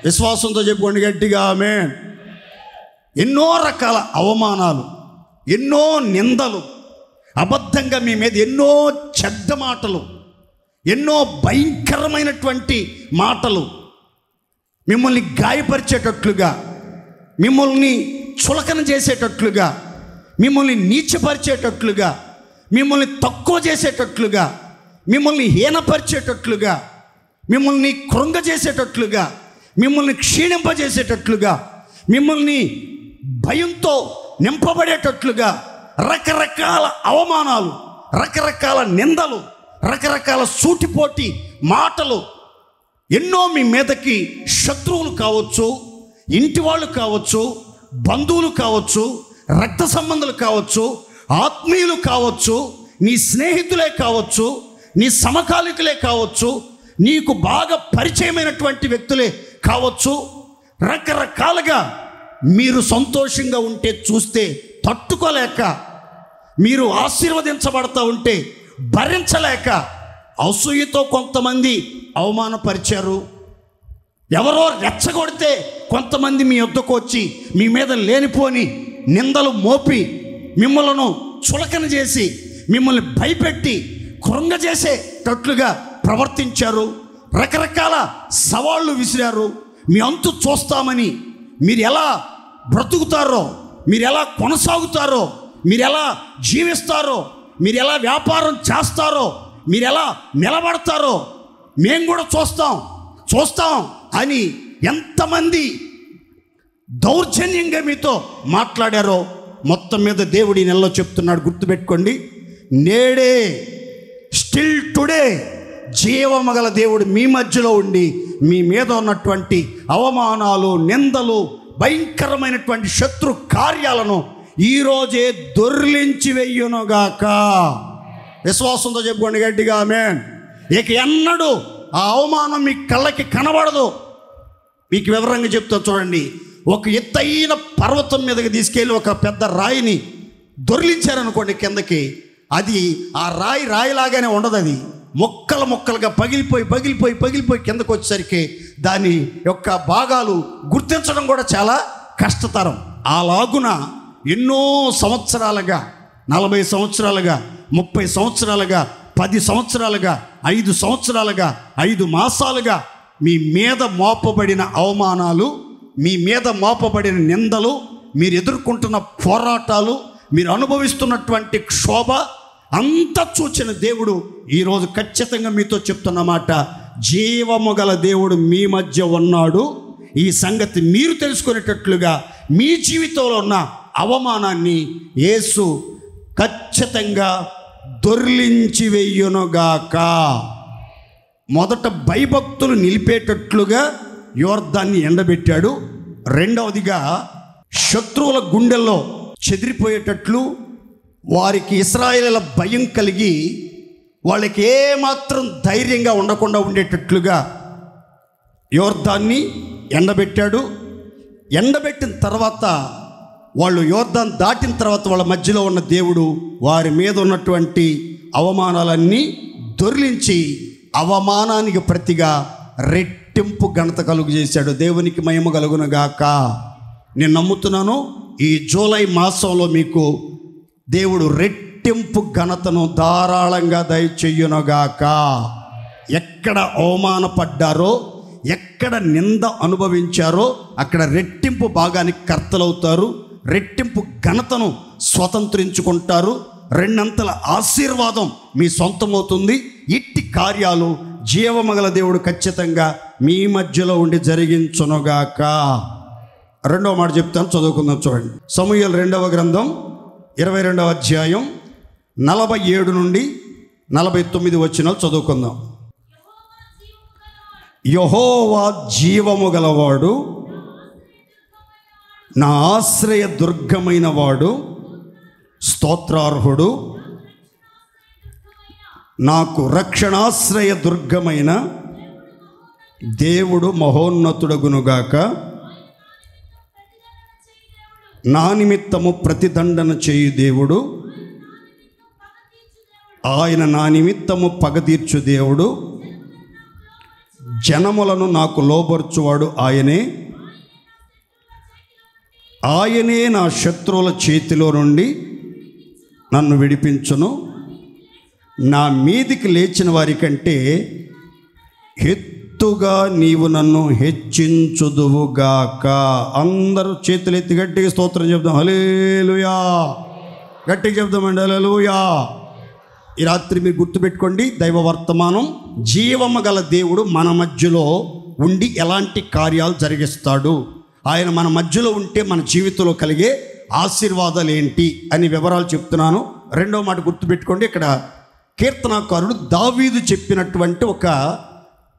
విశ్వాసంతో చెప్పుకోండి గట్టిగా ఆమేన్. ఎన్నో రకాల అవమానాలు, ఎన్నో నిందలు, అబద్ధంగా మీ మీద ఎన్నో చెడ్డ మాటలు, ఎన్నో భయంకరమైనటువంటి మాటలు మిమ్మల్ని గాయపరిచేటట్లుగా, మిమ్మల్ని చులకన చేసేటట్లుగా, మిమ్మల్ని నీచపరిచేటట్లుగా, మిమ్మల్ని తక్కువ చేసేటట్లుగా, మిమ్మల్ని హీనపరిచేటట్లుగా, మిమ్మల్ని కృంగజేసేటట్లుగా, మిమ్మల్ని క్షీణింపజేసేటట్లుగా, మిమ్మల్ని భయంతో నింపబడేటట్లుగా రకరకాల అవమానాలు, రకరకాల నిందలు, రకరకాల సూటిపోటి మాటలు ఎన్నో మీ మీదకి శత్రువులు కావచ్చు, ఇంటి వాళ్ళు కావచ్చు, బంధువులు కావచ్చు, రక్త సంబంధాలు కావచ్చు, ఆత్మీయులు కావచ్చు, నీ స్నేహితులే కావచ్చు, నీ సమకాలికులే కావచ్చు, నీకు బాగా పరిచయమైనటువంటి వ్యక్తులే కావచ్చు, రకరకాలుగా మీరు సంతోషంగా ఉంటే చూస్తే తట్టుకోలేక, మీరు ఆశీర్వదించబడతా ఉంటే భరించలేక అసూయతో కొంతమంది అవమానపరిచారు. ఎవరో రెచ్చగొడితే కొంతమంది మీ వద్దకు వచ్చి మీ మీద లేనిపోని నిందలు మోపి మిమ్మల్ని చులకన చేసి మిమ్మల్ని భయపెట్టి కృంగజేసేటట్లుగా ప్రవర్తించారు. రకరకాల సవాళ్ళు విసిరారు. మీ అంతు చూస్తామని, మీరు ఎలా బ్రతుకుతారో, మీరు ఎలా కొనసాగుతారో, మీరు ఎలా జీవిస్తారో, మీరు ఎలా వ్యాపారం చేస్తారో, మీరు ఎలా నిలబడతారో మేము కూడా చూస్తాం అని ఎంతమంది దౌర్జన్యంగా మీతో మాట్లాడారో మొత్తం మీద దేవుడి నెలలో చెప్తున్నాడు. గుర్తుపెట్టుకోండి, నేడే, స్టిల్ టుడే జీవమగల దేవుడు మీ మధ్యలో ఉండి మీ మీద ఉన్నటువంటి అవమానాలు, నిందలు, భయంకరమైనటువంటి శత్రు కార్యాలను ఈరోజే దొర్లించి వెయ్యునుగాక. విశ్వాసంతో చెప్పుకోండి గట్టిగా ఆమేన్. ఇక ఎన్నడూ ఆ అవమానం మీ కళ్ళకి కనబడదు. మీకు వివరంగా చెప్తా చూడండి. ఒక ఎత్తైన పర్వతం మీదకి తీసుకెళ్ళి ఒక పెద్ద రాయిని దొర్లించారనుకోండి కిందకి, అది ఆ రాయిలాగానే ఉండదు. అది ముక్కలుగా పగిలిపోయి కిందకు వచ్చేసరికి దాని యొక్క భాగాలు గుర్తించడం కూడా చాలా కష్టతరం. అలాగున ఎన్నో సంవత్సరాలుగా, 40 సంవత్సరాలుగా, 30 సంవత్సరాలుగా, 10 సంవత్సరాలుగా, 5 సంవత్సరాలుగా, 5 మాసాలుగా మీ మీద మోపబడిన అవమానాలు, మీ మీద మోపబడిన నిందలు, మీరు ఎదుర్కొంటున్న పోరాటాలు, మీరు అనుభవిస్తున్నటువంటి క్షోభ అంతా చూచిన దేవుడు ఈరోజు ఖచ్చితంగా మీతో చెప్తున్నమాట, జీవము గల దేవుడు మీ మధ్య ఉన్నాడు. ఈ సంగతి మీరు తెలుసుకునేటట్లుగా మీ జీవితంలో ఉన్న అవమానాన్ని యేసు ఖచ్చితంగా దొర్లించి వెయ్యునుగాక. మొదట భయభక్తులు నిలిపేటట్లుగా యోర్దాన్ని ఎండబెట్టాడు. రెండవదిగా శత్రువుల గుండెల్లో చెదిరిపోయేటట్లు, వారికి ఇశ్రాయేలీయుల భయం కలిగి వాళ్ళకి ఏమాత్రం ధైర్యంగా ఉండకుండా ఉండేటట్లుగా యోర్దాన్ని ఎండబెట్టాడు. ఎండబెట్టిన తర్వాత వాళ్ళు యోర్దాన్ దాటిన తర్వాత వాళ్ళ మధ్యలో ఉన్న దేవుడు వారి మీద ఉన్నటువంటి అవమానాలన్నీ దొర్లించి అవమానానికి ప్రతిగా రెట్టింపు ఘనత కలుగు చేశాడు. దేవునికి మహిమ కలుగునుగాక. నేను నమ్ముతున్నాను, ఈ జూలై మాసంలో మీకు దేవుడు రెట్టింపు ఘనతను ధారాళంగా దయచేయునుగాక. ఎక్కడ అవమానపడ్డారో, ఎక్కడ నింద అనుభవించారో అక్కడ రెట్టింపు భాగానికి కర్తలవుతారు. రెట్టింపు ఘనతను స్వతంత్రించుకుంటారు. రెండంతల ఆశీర్వాదం మీ సొంతమవుతుంది. ఇట్టి కార్యాలు జీవమగల దేవుడు ఖచ్చితంగా మీ మధ్యలో ఉండి జరిగించునుగాక. రెండవ మాట చెప్తాను, చదువుకుందాం చూడండి. సమూయేలు 2వ గ్రంథం 22వ అధ్యాయం 47 నుండి 49 వచనాలు చదువుకుందాం. యెహోవా జీవము గలవాడు, నా ఆశ్రయ దుర్గమైన వాడు, స్తోత్రార్హుడు, నాకు రక్షణాశ్రయ దుర్గమైన దేవుడు మహోన్నతుడగునుగాక. నా నిమిత్తము ప్రతిదండన చేయు దేవుడు, ఆయన నా నిమిత్తము పగ తీర్చు దేవుడు, జనములను నాకు లోబర్చువాడు ఆయనే నా శత్రువుల చేతిలో నుండి నన్ను విడిపించును. నా మీదికి లేచిన వారి కంటే ఎత్తుగా నీవు నన్ను హెచ్చించుదువుగాక. అందరూ చేతులెత్తి గట్టిగా స్తోత్రం చెప్దాం. హల్లెలూయా. గట్టిగా చెప్దామండి, హల్లెలూయా. ఈ రాత్రి మీరు గుర్తుపెట్టుకోండి, దైవ వర్తమానం, జీవము గల దేవుడు మన మధ్యలో ఉండి ఎలాంటి కార్యాలు జరిగిస్తాడు, ఆయన మన మధ్యలో ఉంటే మన జీవితంలో కలిగే ఆశీర్వాదాలు ఏంటి అని వివరాలు చెప్తున్నాను. రెండో మాట గుర్తుపెట్టుకోండి, ఇక్కడ కీర్తనాకారుడు దావీదు చెప్పినటువంటి ఒక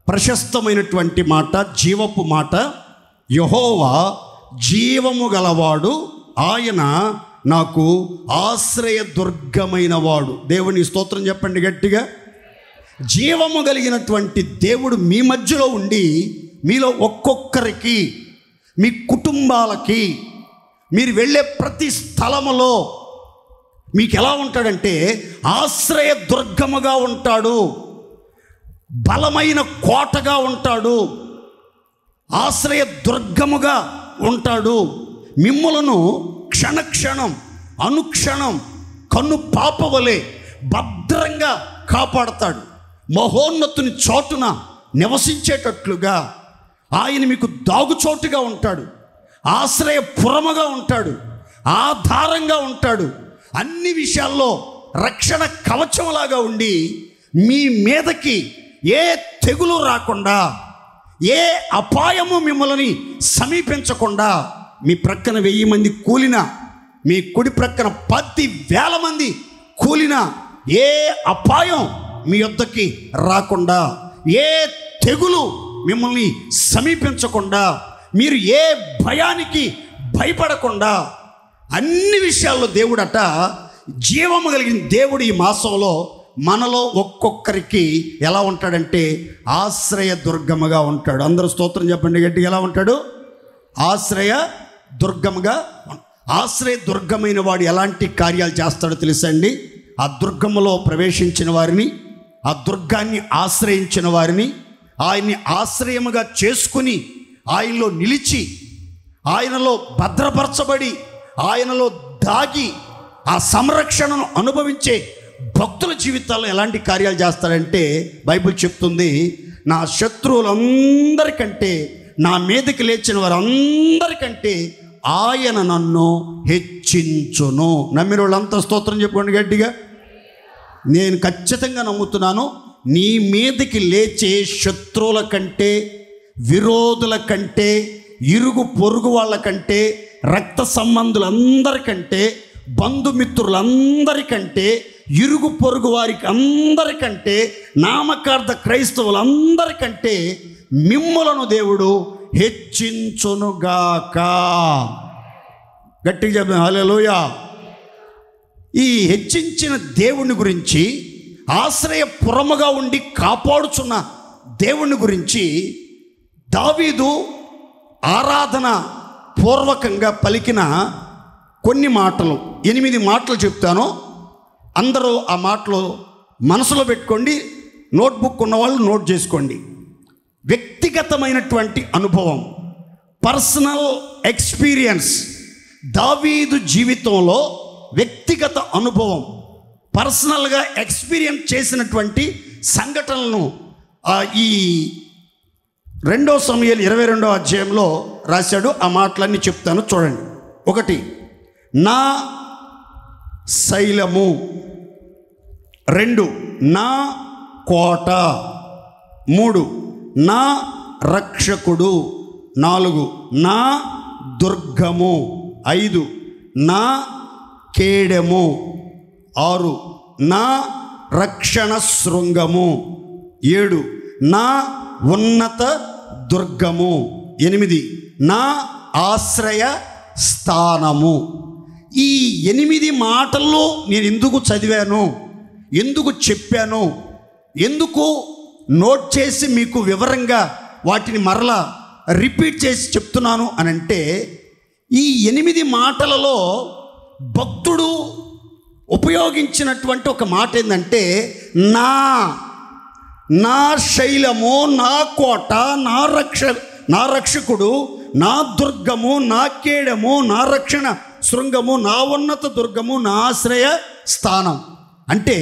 ప్రశస్తమైనటువంటి మాట, జీవపు మాట. యెహోవా జీవము గలవాడు, ఆయన నాకు ఆశ్రయ దుర్గమైన వాడు. దేవుని స్తోత్రం చెప్పండి గట్టిగా. జీవము కలిగినటువంటి దేవుడు మీ మధ్యలో ఉండి మీలో ఒక్కొక్కరికి, మీ కుటుంబాలకి, మీరు వెళ్ళే ప్రతి స్థలములో మీకు ఎలా ఉంటాడంటే ఆశ్రయ దుర్గముగా ఉంటాడు, బలమైన కోటగా ఉంటాడు, ఆశ్రయ దుర్గముగా ఉంటాడు. మిమ్ములను క్షణక్షణం అనుక్షణం కన్ను పాపవలే భద్రంగా కాపాడతాడు. మహోన్నతుని చోటున నివసించేటట్లుగా ఆయన మీకు దాగుచోటుగా ఉంటాడు, ఆశ్రయపురముగా ఉంటాడు, ఆధారంగా ఉంటాడు. అన్ని విషయాల్లో రక్షణ కవచంలాగా ఉండి మీ మీదకి ఏ తెగులు రాకుండా, ఏ అపాయము మిమ్మల్ని సమీపించకుండా, మీ ప్రక్కన 1000 మంది కూలినా, మీ కుడి ప్రక్కన 10,000 మంది కూలినా ఏ అపాయం మీ యొద్దకి రాకుండా, ఏ తెగులు మిమ్మల్ని సమీపించకుండా, మీరు ఏ భయానికి భయపడకుండా, అన్ని విషయాల్లో దేవుడట జీవము కలిగిన దేవుడు ఈ మాసంలో మనలో ఒక్కొక్కరికి ఎలా ఉంటాడంటే ఆశ్రయ దుర్గముగా ఉంటాడు. అందరూ స్తోత్రం చెప్పండి గట్టిగా. ఎలా ఉంటాడు? ఆశ్రయ దుర్గముగా. ఆశ్రయ దుర్గమైన వాడు ఎలాంటి కార్యాలు చేస్తాడో తెలుసండి. ఆ దుర్గములో ప్రవేశించిన వారిని, ఆ దుర్గాన్ని ఆశ్రయించిన వారిని, ఆయన్ని ఆశ్రయముగా చేసుకుని ఆయనలో నిలిచి, ఆయనలో భద్రపరచబడి, ఆయనలో దాగి ఆ సంరక్షణను అనుభవించే భక్తుల జీవితాల్లో ఎలాంటి కార్యాలు చేస్తాడంటే బైబిల్ చెప్తుంది, నా శత్రువులందరికంటే, నా మీదకి లేచిన వారందరికంటే ఆయన నన్ను హెచ్చించును. నమ్మిన వాళ్ళంతా స్తోత్రం చెప్పుకోండి గట్టిగా. నేను ఖచ్చితంగా నమ్ముతున్నాను, నీ మీదకి లేచే శత్రువుల కంటే, విరోధుల కంటే, ఇరుగు పొరుగు వాళ్ళ కంటే, రక్త సంబంధులందరికంటే, బంధుమిత్రులందరికంటే, ఇరుగు పొరుగు వారికి అందరికంటే, నామకార్థ క్రైస్తవులందరికంటే మిమ్ములను దేవుడు హెచ్చించునుగాక. గట్టిగా చెప్తాను హల్లెలూయా. ఈ హెచ్చించిన దేవుని గురించి, ఆశ్రయపురముగా ఉండి కాపాడుచున్న దేవుని గురించి దావీదు ఆరాధన పూర్వకంగా పలికిన కొన్ని మాటలు, 8 మాటలు చెప్తాను. అందరూ ఆ మాటలు మనసులో పెట్టుకోండి. నోట్బుక్ ఉన్నవాళ్ళు నోట్ చేసుకోండి. వ్యక్తిగతమైనటువంటి అనుభవం, పర్సనల్ ఎక్స్పీరియన్స్. దావీదు జీవితంలో వ్యక్తిగత అనుభవం, పర్సనల్గా ఎక్స్పీరియన్స్ చేసినటువంటి సంఘటనలను ఈ 2 సమూయేలు 22వ అధ్యాయంలో రాశాడు. ఆ మాటలన్నీ చెప్తాను చూడండి. 1, నా శైలము. 2, నా కోట. 3, నా రక్షకుడు. 4, నా దుర్గము. 5, నా కేడెము. 6, నా రక్షణ శృంగము. 7, నా ఉన్నత దుర్గము. 8 నా ఆశ్రయ స్థానము. ఈ 8 మాటల్లో నేను ఎందుకు చదివాను, ఎందుకు చెప్పాను, ఎందుకు నోట్ చేసి మీకు వివరంగా వాటిని మరలా రిపీట్ చేసి చెప్తున్నాను అని అంటే, ఈ 8 మాటలలో భక్తుడు ఉపయోగించినటువంటి ఒక మాట ఏంటంటే, నా శైలము, నా కోట, నా రక్షకుడు, నా దుర్గము, నా కేడము, నా రక్షణ శృంగము, నా ఉన్నత దుర్గము, నా ఆశ్రయ స్థానం. అంటే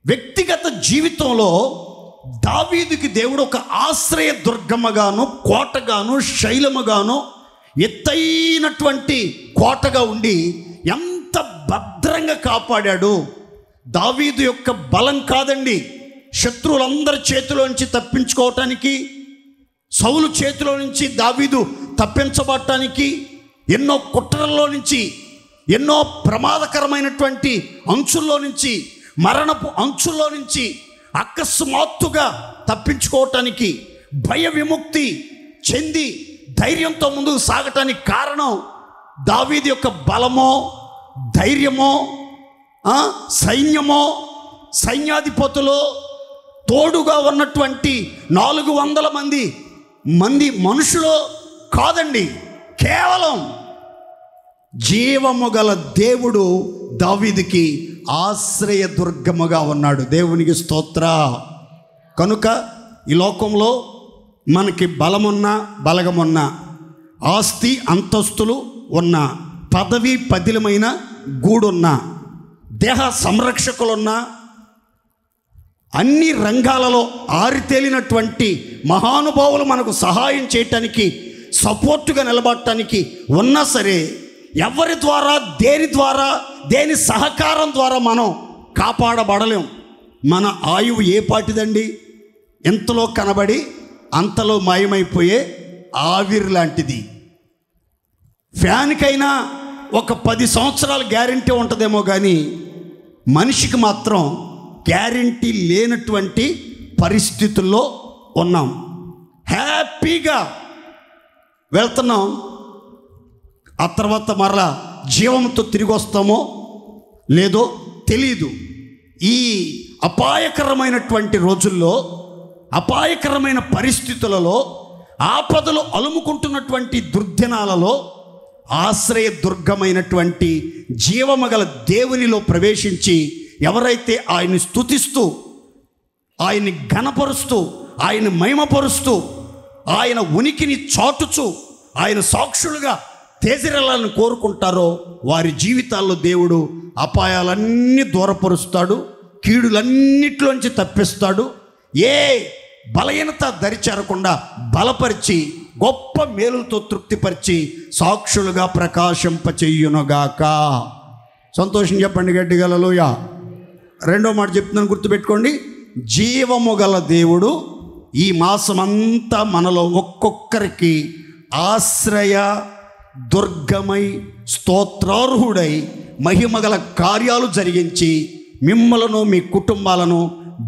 వ్యక్తిగత జీవితంలో దావీదుకి దేవుడు ఒక ఆశ్రయ దుర్గముగాను, కోటగాను, శైలముగాను, ఎత్తైనటువంటి కోటగా ఉండి ఎంత భద్రంగా కాపాడాడు. దావీదు యొక్క బలం కాదండి, శత్రువులందరి చేతిలో నుంచి తప్పించుకోవటానికి, సౌలు చేతిలో నుంచి దావీదు తప్పించబడటానికి, ఎన్నో కుట్రల్లో నుంచి, ఎన్నో ప్రమాదకరమైనటువంటి అంచుల్లో నుంచి, మరణపు అంచుల్లో నుంచి అకస్మాత్తుగా తప్పించుకోవటానికి, భయ విముక్తి చెంది ధైర్యంతో ముందుకు సాగటానికి కారణం దావీదు యొక్క బలమో, ధైర్యమో, సైన్యమో, సైన్యాధిపతులు తోడుగా ఉన్నటువంటి 400 మంది మనుషులు కాదండి. కేవలం జీవము గల దేవుడు దావీదుకి ఆశ్రయ దుర్గముగా ఉన్నాడు. దేవునికి స్తోత్ర. కనుక ఈ లోకంలో మనకి బలమున్నా, బలగమున్నా, ఆస్తి అంతస్తులు ఉన్న, పదవి పదిలమైన గూడున్న, దేహ సంరక్షకులున్నా, అన్ని రంగాలలో ఆరితేలినటువంటి మహానుభావులు మనకు సహాయం చేయటానికి, సపోర్టుగా నిలబడటానికి ఉన్నా సరే, ఎవరి ద్వారా, దేని సహకారం ద్వారా మనం కాపాడబడలేం. మన ఆయువు ఏ పాటిదండి? ఎంతలో కనబడి అంతలో మాయమైపోయే ఆవిరి లాంటిది. ఫ్యాన్కైనా ఒక 10 సంవత్సరాలు గ్యారెంటీ ఉంటుందేమో కానీ మనిషికి మాత్రం గ్యారెంటీ లేనటువంటి పరిస్థితుల్లో ఉన్నాం. హ్యాపీగా వెళ్తున్నాం, ఆ తర్వాత మరలా జీవంతో తిరిగి వస్తామో లేదో తెలీదు. ఈ అపాయకరమైనటువంటి రోజుల్లో, అపాయకరమైన పరిస్థితులలో, ఆపదలు అలుముకుంటున్నటువంటి దుర్దినాలలో ఆశ్రయ దుర్గమైనటువంటి జీవమగల దేవునిలో ప్రవేశించి ఎవరైతే ఆయన్ని స్తుతిస్తూ, ఆయన్ని ఘనపరుస్తూ, ఆయన మహిమపరుస్తూ, ఆయన ఉనికిని చాటుచు, ఆయన సాక్షులుగా తేజరిల్లాలని కోరుకుంటారో వారి జీవితాల్లో దేవుడు అపాయాలన్నీ దూరపరుస్తాడు, కీడులన్నిటిలోంచి తప్పిస్తాడు. ఏ బలహీనత దరిచేరకుండా బలపరిచి, గొప్ప మేలులతో తృప్తిపరిచి సాక్షులుగా ప్రకాశింపచెయ్యునుగాక. సంతోషం చెప్పండి గట్టిగా హల్లెలూయా. రెండో మాట చెప్తున్నాను, గుర్తుపెట్టుకోండి. జీవము గల దేవుడు ఈ మాసమంతా మనలో ఒక్కొక్కరికి ఆశ్రయ దుర్గమై, స్తోత్రార్హుడై, మహిమగల కార్యాలు జరిగించి మిమ్మలను, మీ కుటుంబాలను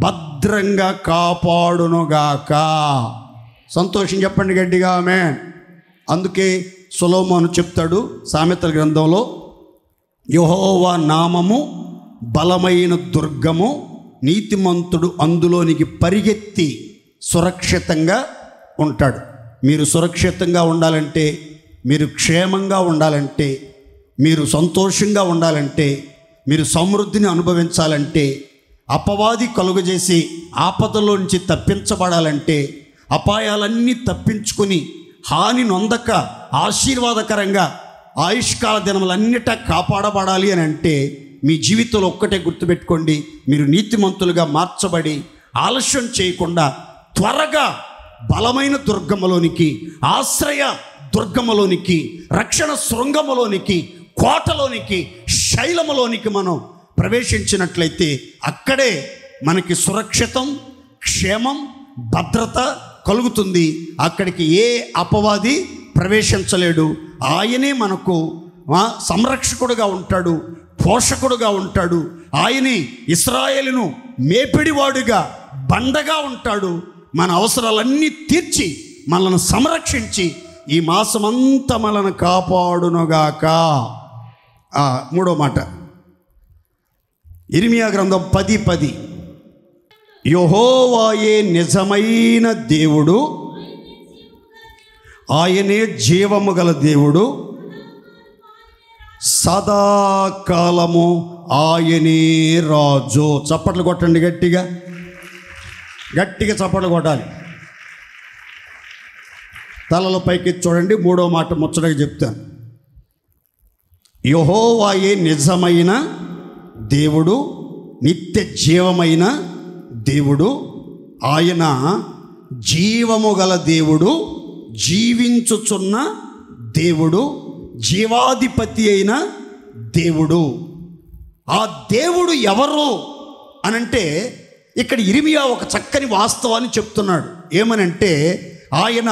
భద్రంగా కాపాడునుగాక. సంతోషం చెప్పండి గట్టిగా ఆమేన్. అందుకే సొలొమోను చెప్తాడు సామెతల గ్రంథంలో, యెహోవా నామము బలమైన దుర్గము, నీతిమంతుడు అందులోనికి పరిగెత్తి సురక్షితంగా ఉంటాడు. మీరు సురక్షితంగా ఉండాలంటే, మీరు క్షేమంగా ఉండాలంటే, మీరు సంతోషంగా ఉండాలంటే, మీరు సమృద్ధిని అనుభవించాలంటే, అపవాది కలుగజేసి ఆపదలో నుంచి తప్పించబడాలంటే, అపాయాలన్నీ తప్పించుకొని హాని నొందక ఆశీర్వాదకరంగా ఆయుష్కాల దినములన్నిటా కాపాడబడాలి అని అంటే, మీ జీవితంలో ఒక్కటే గుర్తుపెట్టుకోండి, మీరు నీతిమంతులుగా మార్చబడి ఆలస్యం చేయకుండా త్వరగా బలమైన దుర్గములోనికి, ఆశ్రయ దుర్గములోనికి, రక్షణ శృంగములోనికి, కోటలోనికి, శైలములోనికి మనం ప్రవేశించినట్లయితే అక్కడే మనకి సురక్షితం, క్షేమం, భద్రత కలుగుతుంది. అక్కడికి ఏ అపవాది ప్రవేశించలేడు. ఆయనే మనకు సంరక్షకుడుగా ఉంటాడు, పోషకుడుగా ఉంటాడు. ఆయనే ఇశ్రాయేలును మేపిడివాడుగా, బండగా ఉంటాడు. మన అవసరాలన్నీ తీర్చి మనల్ని సంరక్షించి ఈ మాసమంతా మనల్ని కాపాడునుగాక. మూడో మాట ఇర్మియా గ్రంథం 10:10. యెహోవాయే నిజమైన దేవుడు, ఆయనే జీవము గల దేవుడు, సదాకాలము ఆయనే రాజు. చప్పట్లు కొట్టండి, గట్టిగా గట్టిగా చప్పట్లు కొట్టాలి. తలలో పైకి చూడండి. మూడో మాట ముచ్చటగా చెప్తాను. యెహోవాయే నిజమైన దేవుడు, నిత్య జీవమైన దేవుడు, ఆయన జీవము గల దేవుడు, జీవించుచున్న దేవుడు, జీవాధిపతి అయిన దేవుడు. ఆ దేవుడు ఎవరు అనంటే ఇక్కడ ఇర్మియా ఒక చక్కని వాస్తవాన్ని చెప్తున్నాడు. ఏమనంటే ఆయన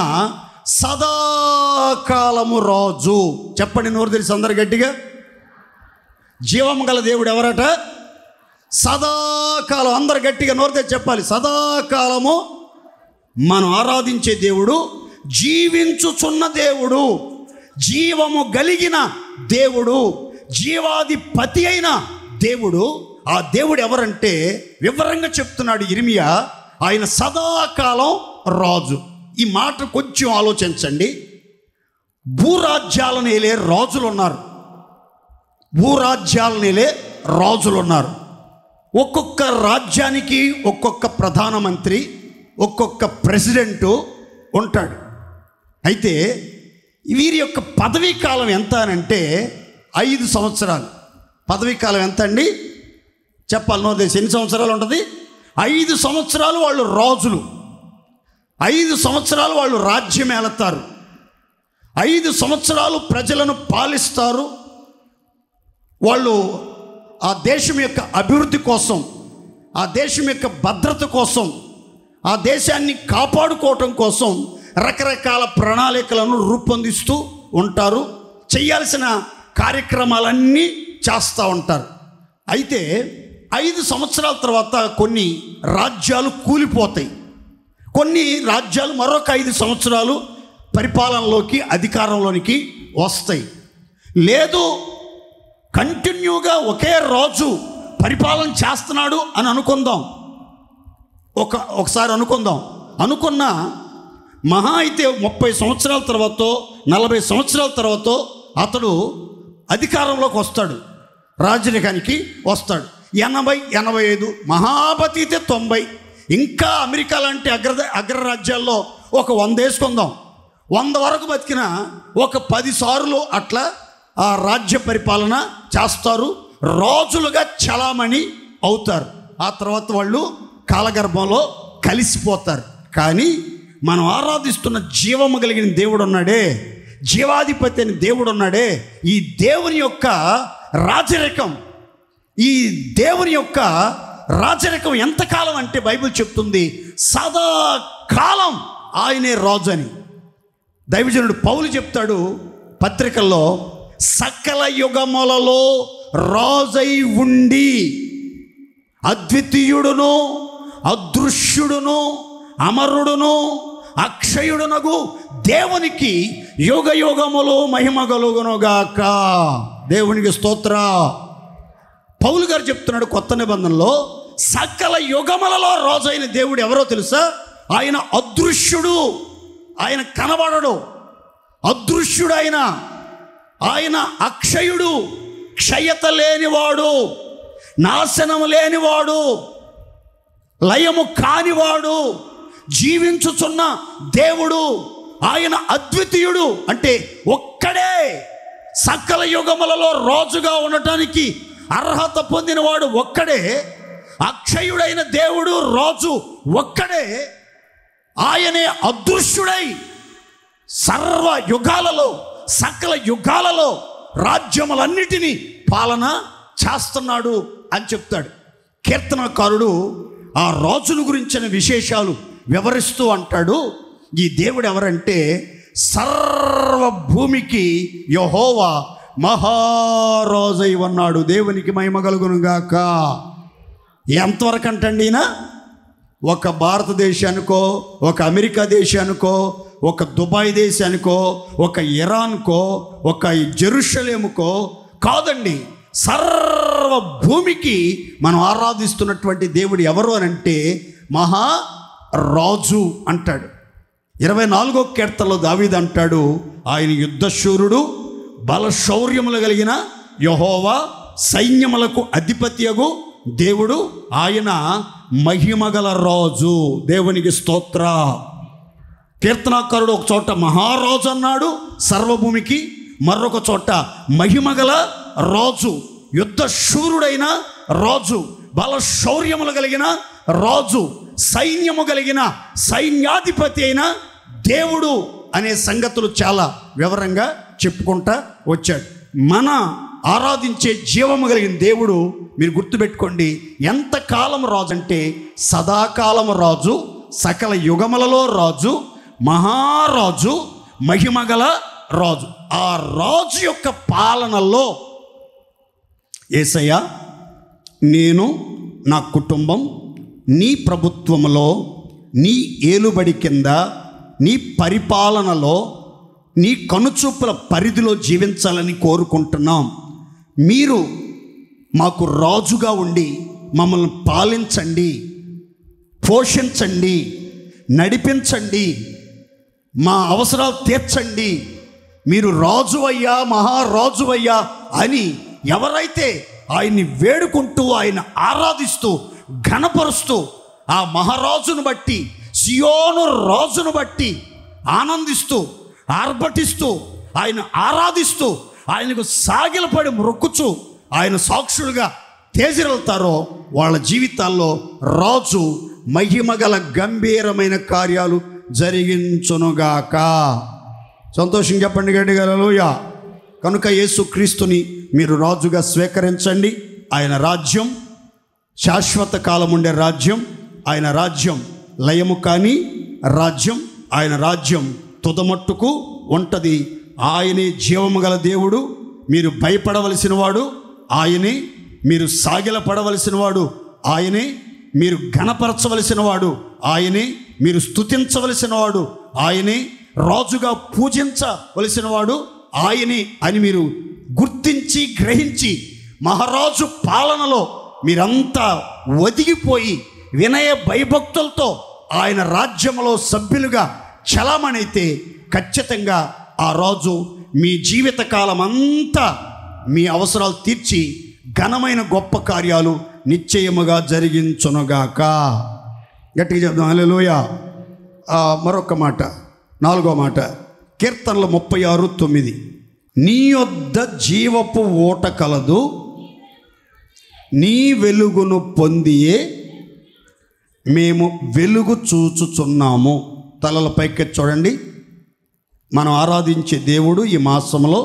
సదాకాలము రాజు. చెప్పండి, నోరు తెలిసి అందరు గట్టిగా. జీవం గల దేవుడు ఎవరట? సదాకాలం. అందరు గట్టిగా నోరు తెచ్చి చెప్పాలి. సదాకాలము మనం ఆరాధించే దేవుడు, జీవించుచున్న దేవుడు, జీవము కలిగిన దేవుడు, జీవాధిపతి అయిన దేవుడు. ఆ దేవుడు ఎవరంటే వివరంగా చెప్తున్నాడు ఇర్మియా. ఆయన సదాకాలం రాజు. ఈ మాట కొంచెం ఆలోచించండి. భూరాజ్యాలను ఏలే రాజులు ఉన్నారు. భూరాజ్యాలను ఏలే రాజులు ఉన్నారు. ఒక్కొక్క రాజ్యానికి ఒక్కొక్క ప్రధానమంత్రి, ఒక్కొక్క ప్రెసిడెంటు ఉంటాడు. అయితే వీరి యొక్క పదవీ కాలం ఎంత అనంటే 5 సంవత్సరాలు. పదవీ కాలం ఎంత అండి? చెప్పాలి, నో దేశం ఎన్ని సంవత్సరాలు ఉంటుంది? 5 సంవత్సరాలు వాళ్ళు రాజులు. 5 సంవత్సరాలు వాళ్ళు రాజ్యం ఏలుతారు. 5 సంవత్సరాలు ప్రజలను పాలిస్తారు. వాళ్ళు ఆ దేశం యొక్క అభివృద్ధి కోసం, ఆ దేశం యొక్క భద్రత కోసం, ఆ దేశాన్ని కాపాడుకోవటం కోసం రకరకాల ప్రణాళికలను రూపొందిస్తూ ఉంటారు. చేయాల్సిన కార్యక్రమాలన్నీ చేస్తూ ఉంటారు. అయితే 5 సంవత్సరాల తర్వాత కొన్ని రాజ్యాలు కూలిపోతాయి. కొన్ని రాజ్యాలు మరొక 5 సంవత్సరాలు పరిపాలనలోకి, అధికారంలోనికి వస్తాయి. లేదు, కంటిన్యూగా ఒకే రాజు పరిపాలన చేస్తున్నాడు అని అనుకుందాం. ఒకసారి అనుకున్న మహా అయితే 30 సంవత్సరాల తర్వాత, 40 సంవత్సరాల తర్వాత అతడు అధికారంలోకి వస్తాడు, రాజరికానికి వస్తాడు. 80, 85, మహాపతి అయితే 90. ఇంకా అమెరికా లాంటి అగ్రరాజ్యాల్లో ఒక 100 వేసుకుందాం. 100 వరకు బతికిన ఒక 10 సార్లు అట్లా ఆ రాజ్య పరిపాలన చేస్తారు. రాజులుగా చలామణి అవుతారు. ఆ తర్వాత వాళ్ళు కాలగర్భంలో కలిసిపోతారు. కానీ మనం ఆరాధిస్తున్న జీవము కలిగిన దేవుడు ఉన్నాడే, జీవాధిపతి అని దేవుడు ఉన్నాడే, ఈ దేవుని యొక్క రాజరికం, ఈ దేవుని యొక్క రాజరికం ఎంతకాలం అంటే బైబిల్ చెప్తుంది సదాకాలం ఆయనే రాజు అని. దైవజనుడు పౌలు చెప్తాడు పత్రికల్లో, సకల యుగములలో రాజై ఉండి అద్వితీయుడును, అదృశ్యుడును, అమరుడును, అక్షయుడునగు దేవునికి యుగ యుగములో మహిమ కలుగునుగాక. దేవునికి స్తోత్ర. పౌలు గారు చెప్తున్నాడు కొత్త నిబంధనలో, సకల యుగములలో రాజైన దేవుడు ఎవరో తెలుసా? ఆయన అదృశ్యుడు, ఆయన కనబడడు, అదృశ్యుడు. ఆయన అక్షయుడు, క్షయత లేనివాడు, నాశనం లేనివాడు, లయము కానివాడు, జీవించుచున్న దేవుడు. ఆయన అద్వితీయుడు. అంటే ఒక్కడే సకల యుగములలో రాజుగా ఉండటానికి అర్హత పొందినవాడు ఒక్కడే. అక్షయుడైన దేవుడు రాజు ఒక్కడే. ఆయనే అదృశ్యుడై సర్వ యుగాలలో, సకల యుగాలలో రాజ్యములన్నిటినీ పాలన చేస్తున్నాడు అని చెప్తాడు. కీర్తనకారుడు ఆ రాజుల గురించిన విశేషాలు వివరిస్తూ అంటాడు, ఈ దేవుడు ఎవరంటే సర్వభూమికి యెహోవా మహారాజై ఉన్నాడు. దేవునికి మహిమ కలుగునుగాక. ఎంతవరకు అంటండి ఈయన? ఒక భారతదేశానికో, ఒక అమెరికా దేశానికో, ఒక దుబాయ్ దేశానికో, ఒక ఇరాన్కో, ఒక జెరూసలేముకో కాదండి. సర్వ భూమికి మనం ఆరాధిస్తున్నటువంటి దేవుడు ఎవరు అని అంటే మహారాజు అంటాడు. 24వ కీర్తనలో దావీదు అంటాడు, ఆయన యుద్ధశూరుడు, బలశౌర్యములు కలిగిన యెహోవా, సైన్యములకు అధిపతియగు దేవుడు, ఆయన మహిమగల రాజు. దేవునికి స్తోత్ర. కీర్తనాకారుడు ఒక చోట మహారాజు అన్నాడు సర్వభూమికి, మరొక చోట మహిమగల రాజు, యుద్ధశూరుడైన రాజు, బలశౌర్యములు కలిగిన రాజు, సైన్యము కలిగిన సైన్యాధిపతి అయిన దేవుడు అనే సంగతులు చాలా వివరంగా చెప్పుకుంటా వచ్చాడు. మన ఆరాధించే జీవము కలిగిన దేవుడు మీరు గుర్తుపెట్టుకోండి, ఎంతకాలం రాజు అంటే సదాకాలం రాజు, సకల యుగములలో రాజు, మహారాజు, మహిమగల రాజు. ఆ రాజు యొక్క పాలనలో యేసయ్య, నేను నా కుటుంబం నీ ప్రభుత్వములో, నీ ఏలుబడి కింద, నీ పరిపాలనలో, నీ కనుచూపుల పరిధిలో జీవించాలని కోరుకుంటున్నాం. మీరు మాకు రాజుగా ఉండి మమ్మల్ని పాలించండి, పోషించండి, నడిపించండి, మా అవసరాలు తీర్చండి, మీరు రాజు అయ్యా, మహారాజు అయ్యా అని ఎవరైతే ఆయన్ని వేడుకుంటూ, ఆయన ఆరాధిస్తూ, ఘనపరుస్తూ, ఆ మహారాజును బట్టి, సియోను రాజును బట్టి ఆనందిస్తూ, ఆర్భటిస్తూ, ఆయన ఆరాధిస్తూ, ఆయనకు సాగిలపడి మొక్కుచూ ఆయన సాక్షులుగా తేజరెళ్తారో వాళ్ళ జీవితాల్లో రాజు మహిమగల గంభీరమైన కార్యాలు జరిగించునుగాక. సంతోషం చెప్పండి గట్టిగా హల్లెలూయా. కనుక యేసుక్రీస్తుని మీరు రాజుగా స్వీకరించండి. ఆయన రాజ్యం శాశ్వత కాలం ఉండే రాజ్యం. ఆయన రాజ్యం లయము కాని రాజ్యం. ఆయన రాజ్యం తుదమట్టుకు ఉంటుంది. ఆయనే జీవము గల దేవుడు. మీరు భయపడవలసిన వాడు ఆయనే, మీరు సాగిలపడవలసిన వాడు ఆయనే, మీరు ఘనపరచవలసిన వాడు ఆయనే, మీరు స్తుతించవలసిన వాడు ఆయనే, రాజుగా పూజించవలసిన వాడు ఆయనే అని మీరు గుర్తించి గ్రహించి మహారాజు పాలనలో మీరంతా ఒదిగిపోయి వినయ భయభక్తులతో ఆయన రాజ్యంలో సభ్యులుగా చలామణైతే ఖచ్చితంగా ఆ రాజు మీ జీవితకాలం అంతా మీ అవసరాలు తీర్చి ఘనమైన గొప్ప కార్యాలు నిశ్చయముగా జరిగించునుగాక. గట్టిగా చెప్దాం హల్లెలూయా. మరొక మాట, 4వ మాట, కీర్తనలు 36:9. నీ యొద్ద జీవపు ఊట కలదు, నీ వెలుగును పొందియే మేము వెలుగు చూచుచున్నాము. తలల పైకి చూడండి. మనం ఆరాధించే దేవుడు ఈ మాసంలో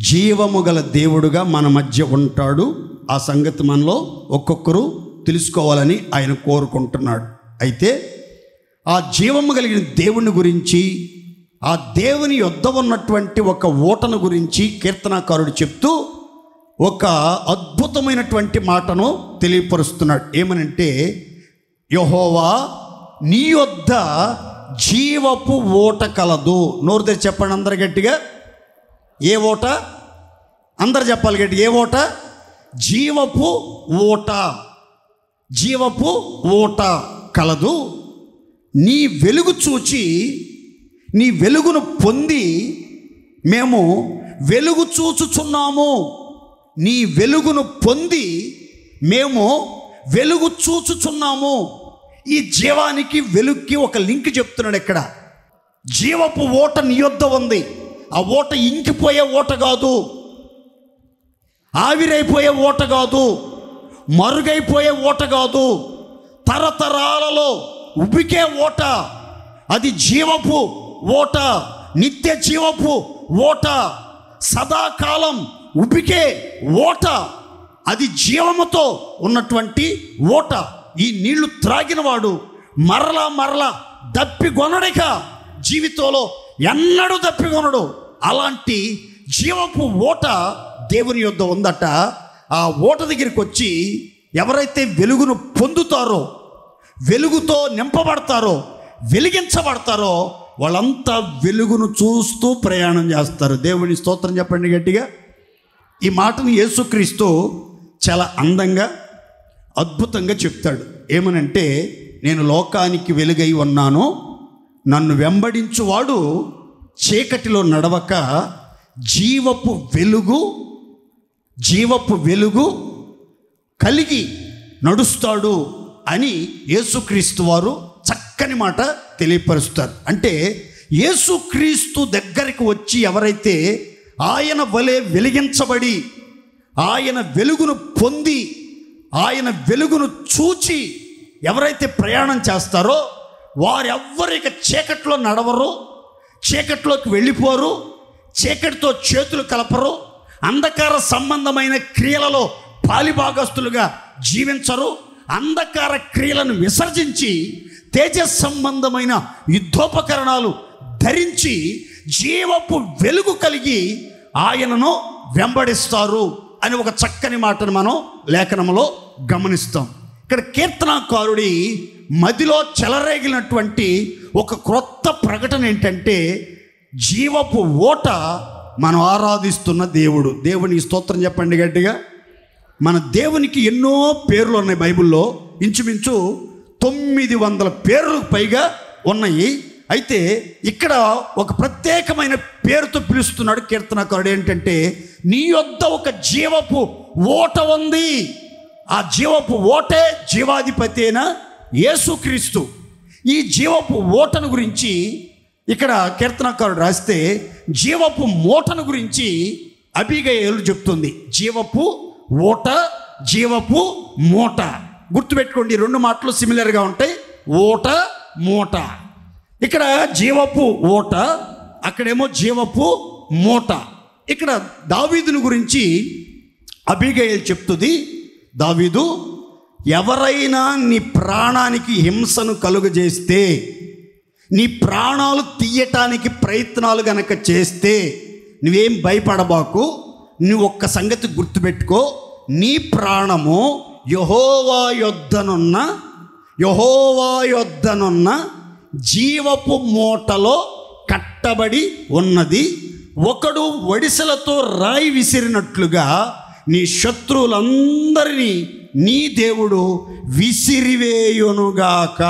జీవము గల దేవుడుగా మన మధ్య ఉంటాడు. ఆ సంగతి మనలో ఒక్కొక్కరు తెలుసుకోవాలని ఆయన కోరుకుంటున్నాడు. అయితే ఆ జీవము కలిగిన దేవుని గురించి, ఆ దేవుని యొద్ద ఉన్నటువంటి ఒక ఊటను గురించి కీర్తనాకారుడు చెప్తూ ఒక అద్భుతమైనటువంటి మాటను తెలియపరుస్తున్నాడు. ఏమనంటే, యెహోవా నీ యొద్ద జీవపు ఊట కలదు. నోరు తెరిచి చెప్పండి అందరు గట్టిగా. ఏ ఊట? అందరు చెప్పాలి గట్టిగా. ఏ ఊట? జీవపు ఊట. జీవపు ఊట కలదు. నీ వెలుగు చూచి, నీ వెలుగును పొంది మేము వెలుగు చూచుచున్నాము. నీ వెలుగును పొంది మేము వెలుగు చూచుచున్నాము. ఈ జీవానికి వెలుగుకి ఒక లింక్ చెప్తున్నాడు ఇక్కడ. జీవపు ఓట నీ యొద్ద ఉంది. ఆ ఓట ఇంకిపోయే ఓట కాదు, ఆవిరైపోయే ఓట కాదు, మరుగైపోయే ఓట కాదు, తరతరాలలో ఉబికే ఓట. అది జీవపు ఓట, నిత్య జీవపు ఓట, సదాకాలం ఉబికే ఓట. అది జీవముతో ఉన్నటువంటి ఓట. ఈ నీళ్లు త్రాగిన వాడు మరలా మరలా దప్పికొనడిక జీవితంలో ఎన్నడూ దప్పికొనడు. అలాంటి జీవపు ఓట దేవుని యొద్ద ఉందట. ఆ ఓట దగ్గరికి వచ్చి ఎవరైతే వెలుగును పొందుతారో, వెలుగుతో నింపబడతారో, వెలిగించబడతారో వాళ్ళంతా వెలుగును చూస్తూ ప్రయాణం చేస్తారు. దేవుని స్తోత్రం చెప్పండి గట్టిగా. ఈ మాటను యేసుక్రీస్తు చాలా అందంగా, అద్భుతంగా చెప్తాడు. ఏమనంటే, నేను లోకానికి వెలుగై ఉన్నాను, నన్ను వెంబడించువాడు చీకటిలో నడవక జీవపు వెలుగు కలిగి నడుస్తాడు అని యేసుక్రీస్తు వారు చక్కని మాట తెలియపరుస్తారు. అంటే యేసుక్రీస్తు దగ్గరికి వచ్చి ఎవరైతే ఆయన వలె వెలిగించబడి, ఆయన వెలుగును పొంది, ఆయన వెలుగును చూచి ఎవరైతే ప్రయాణం చేస్తారో వారెవ్వరిక చీకట్లో నడవరు, చీకట్లోకి వెళ్ళిపోరు, చీకటితో చేతులు కలపరు, అంధకార సంబంధమైన క్రియలలో పాలిభాగస్తులుగా జీవించరు. అంధకార క్రియలను విసర్జించి తేజస్ సంబంధమైన యుద్ధోపకరణాలు ధరించి జీవపు వెలుగు కలిగి ఆయనను వెంబడిస్తారు అని ఒక చక్కని మాటను మనం లేఖనంలో గమనిస్తాం. ఇక్కడ కీర్తనాకారుడి మదిలో చెలరేగినటువంటి ఒక క్రొత్త ప్రకటన ఏంటంటే, జీవపు ఓట మనం ఆరాధిస్తున్న దేవుడు. దేవునికి స్తోత్రం చెప్పండి గట్టిగా. మన దేవునికి ఎన్నో పేర్లు ఉన్నాయి బైబిల్లో, ఇంచుమించు 900 పేర్లకు పైగా ఉన్నాయి. అయితే ఇక్కడ ఒక ప్రత్యేకమైన పేరుతో పిలుస్తున్నాడు కీర్తనకారుడు. ఏంటంటే, నీ యొద్ద ఒక జీవపు ఓట ఉంది. ఆ జీవపు ఓటే జీవాధిపతి అయిన యేసుక్రీస్తు. ఈ జీవపు ఓటను గురించి ఇక్కడ కీర్తనకారుడు రాస్తే, జీవపు మూటను గురించి అబీగయలు చెప్తుంది. జీవపు ఓట, జీవపు మూట. గుర్తుపెట్టుకోండి, 2 మాటలు సిమిలర్గా ఉంటాయి. ఓట, మూట. ఇక్కడ జీవపు ఓట, అక్కడేమో జీవపు మూట. ఇక్కడ దావీదుని గురించి అబీగయలు చెప్తుంది. దావీదు, ఎవరైనా నీ ప్రాణానికి హింసను కలుగజేస్తే, నీ ప్రాణాలు తీయటానికి ప్రయత్నాలు గనక చేస్తే నువ్వేం భయపడబాకు. నువ్వు ఒక్క సంగతి గుర్తుపెట్టుకో, నీ ప్రాణము యెహోవా యొద్దనున్న జీవపు మూటలో కట్టబడి ఉన్నది. ఒకడు ఒడిసెలతో రాయి విసిరినట్లుగా నీ శత్రువులందరినీ నీ దేవుడు విసిరివేయునుగాక.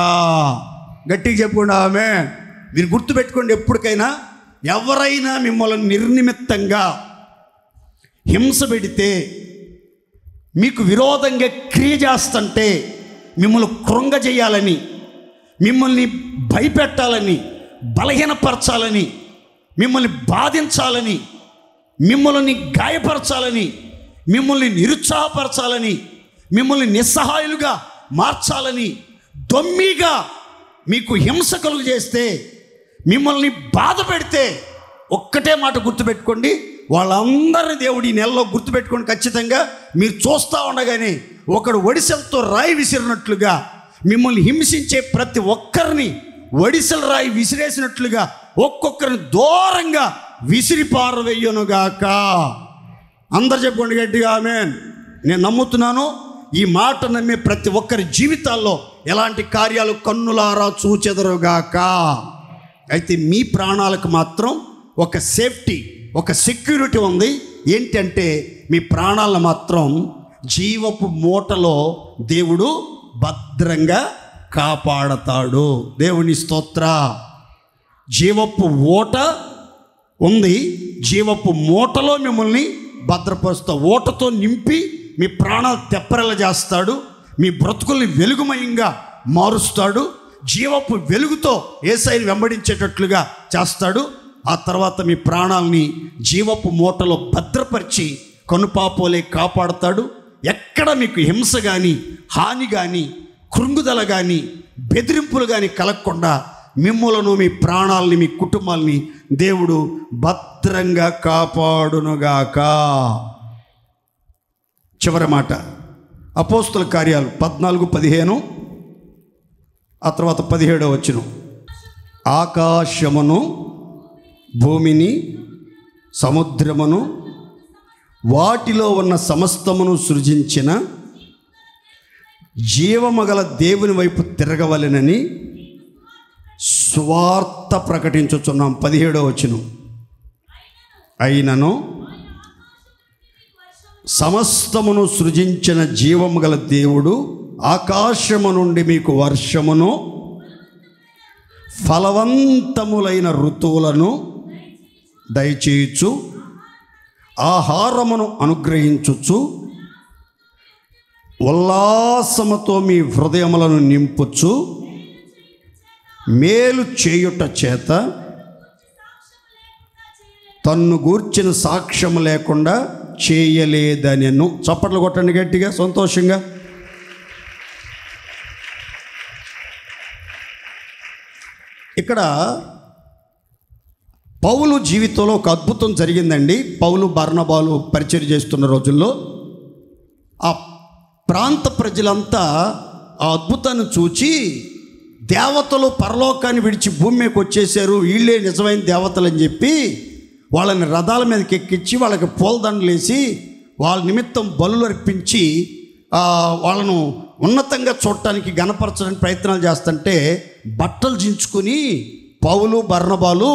గట్టిగా చెప్పుకోండి ఆమేన్. మీరు గుర్తుపెట్టుకోండి, ఎప్పటికైనా ఎవరైనా మిమ్మల్ని నిర్నిమిత్తంగా హింస పెడితే, మీకు విరోధంగా క్రియ చేస్తుంటే, మిమ్మల్ని కృంగజేయాలని, మిమ్మల్ని భయపెట్టాలని, బలహీనపరచాలని, మిమ్మల్ని బాధించాలని, మిమ్మల్ని గాయపరచాలని, మిమ్మల్ని నిరుత్సాహపరచాలని, మిమ్మల్ని నిస్సహాయులుగా మార్చాలని, దొమ్మిగా మీకు హింస కలుగు చేస్తే, మిమ్మల్ని బాధ పెడితే, ఒక్కటే మాట గుర్తుపెట్టుకోండి, వాళ్ళందరినీ దేవుడు ఈ నెలలో గుర్తుపెట్టుకోండి ఖచ్చితంగా. మీరు చూస్తూ ఉండగానే ఒకడు ఒడిసెలతో రాయి విసిరినట్లుగా మిమ్మల్ని హింసించే ప్రతి ఒక్కరిని ఒడిసెల రాయి విసిరేసినట్లుగా ఒక్కొక్కరిని దూరంగా విసిరి పారవేయునుగాక. అందరు చెప్పుకోండి గట్టిగా ఆమేన్. నేను నమ్ముతున్నాను, ఈ మాట నమ్మే ప్రతి ఒక్కరి జీవితాల్లో ఎలాంటి కార్యాలు కన్నులారా చూచెదరుగాక. అయితే మీ ప్రాణాలకు మాత్రం ఒక సేఫ్టీ, ఒక సెక్యూరిటీ ఉంది. ఏంటంటే, మీ ప్రాణాలను మాత్రం జీవపు మూటలో దేవుడు భద్రంగా కాపాడతాడు. దేవుని స్తోత్ర. జీవపు ఓట ఉంది, జీవపు మూటలో మిమ్మల్ని భద్రపరుస్తా. ఓటతో నింపి మీ ప్రాణాలు తెప్పరెల చేస్తాడు, మీ బ్రతుకుల్ని వెలుగుమయంగా మారుస్తాడు, జీవపు వెలుగుతో యేసయ్యను వెంబడించేటట్లుగా చేస్తాడు. ఆ తర్వాత మీ ప్రాణాలని జీవపు మూటలో భద్రపరిచి కనుపాపోలే కాపాడుతాడు. ఎక్కడ మీకు హింస కానీ, హాని కానీ, కృంగుదల కానీ, బెదిరింపులు కానీ కలగకుండా మిమ్మలను, మీ ప్రాణాలని, మీ కుటుంబాలని దేవుడు భద్రంగా కాపాడునుగాక. చివరి మాట అపోస్తుల కార్యాలు 14:15, ఆ తర్వాత 17వ వచనం. ఆకాశమును, భూమిని, సముద్రమును, వాటిలో ఉన్న సమస్తమును సృజించిన జీవమగల దేవుని వైపు తిరగవలెనని సువార్త ప్రకటించుచున్నాం. 17వ వచనం. అయినను సమస్తమును సృజించిన జీవము గల దేవుడు ఆకాశము నుండి మీకు వర్షమును ఫలవంతములైన ఋతువులను దయచేయచ్చు, ఆహారమును అనుగ్రహించుచు, ఉల్లాసముతో మీ హృదయములను నింపుచు, మేలు చేయుట చేత తన్ను గూర్చిన సాక్ష్యం లేకుండా చేయలేదనెను. చప్పట్లు కొట్టండి గట్టిగా, సంతోషంగా. ఇక్కడ పౌలు జీవితంలో ఒక అద్భుతం జరిగిందండి. పౌలు బర్నబాలు పరిచర్య చేస్తున్న రోజుల్లో ఆ ప్రాంత ప్రజలంతా ఆ అద్భుతాన్ని చూచి, దేవతలు పరలోకాన్ని విడిచి భూమి మీదకి వచ్చేసారు, వీళ్ళే నిజమైన దేవతలు అని చెప్పి వాళ్ళని రథాల మీదకి ఎక్కించి వాళ్ళకి పూలదండలు వేసి వాళ్ళ నిమిత్తం బలులు అర్పించి వాళ్ళను ఉన్నతంగా చూడటానికి గణపరచడానికి ప్రయత్నాలు చేస్తుంటే బట్టలు చించుకుని పౌలు బర్నబాలు,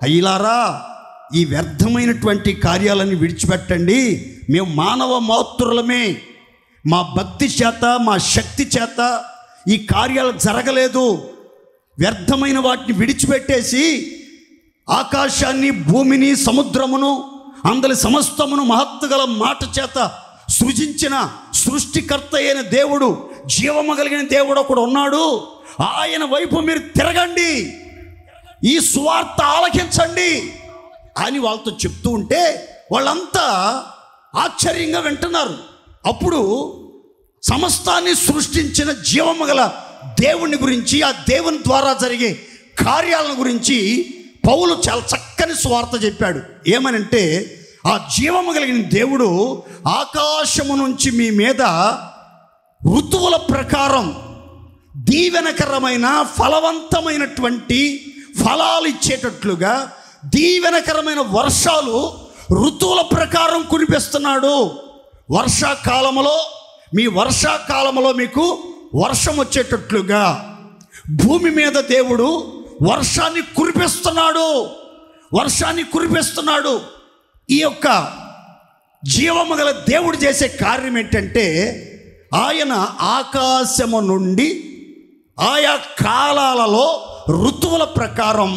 అయ్యిలారా ఈ వ్యర్థమైనటువంటి కార్యాలన్నీ విడిచిపెట్టండి, మేము మానవ మాతృలమే, మా భక్తి చేత మా శక్తి చేత ఈ కార్యాలు జరగలేదు, వ్యర్థమైన వాటిని విడిచిపెట్టేసి ఆకాశాన్ని భూమిని సముద్రమును అందరి సమస్తమును మహత్తుగల మాట చేత సృజించిన సృష్టికర్త అయిన దేవుడు, జీవము కలిగిన దేవుడు ఒకడు ఉన్నాడు, ఆయన వైపు మీరు తిరగండి, ఈ సువార్త ఆలకించండి అని వాళ్ళతో చెప్తూ ఉంటే వాళ్ళంతా ఆశ్చర్యంగా వింటున్నారు. అప్పుడు సమస్తాన్ని సృష్టించిన జీవము గల దేవుని గురించి, ఆ దేవుని ద్వారా జరిగే కార్యాలను గురించి పౌలు చాలా చక్కని సువార్త చెప్పాడు. ఏమనంటే, ఆ జీవము కలిగిన దేవుడు ఆకాశము నుంచి మీ మీద ఋతువుల ప్రకారం దీవెనకరమైన ఫలవంతమైనటువంటి ఫలాలు ఇచ్చేటట్లుగా దీవెనకరమైన వర్షాలు ఋతువుల ప్రకారం కురిపిస్తున్నాడు. వర్షాకాలంలో మీ వర్షాకాలంలో మీకు వర్షం వచ్చేటట్లుగా భూమి మీద దేవుడు వర్షాన్ని కురిపిస్తున్నాడు. ఈ యొక్క జీవము గల దేవుడు చేసే కార్యం ఏంటంటే, ఆయన ఆకాశము నుండి ఆయా కాలాలలో ఋతువుల ప్రకారం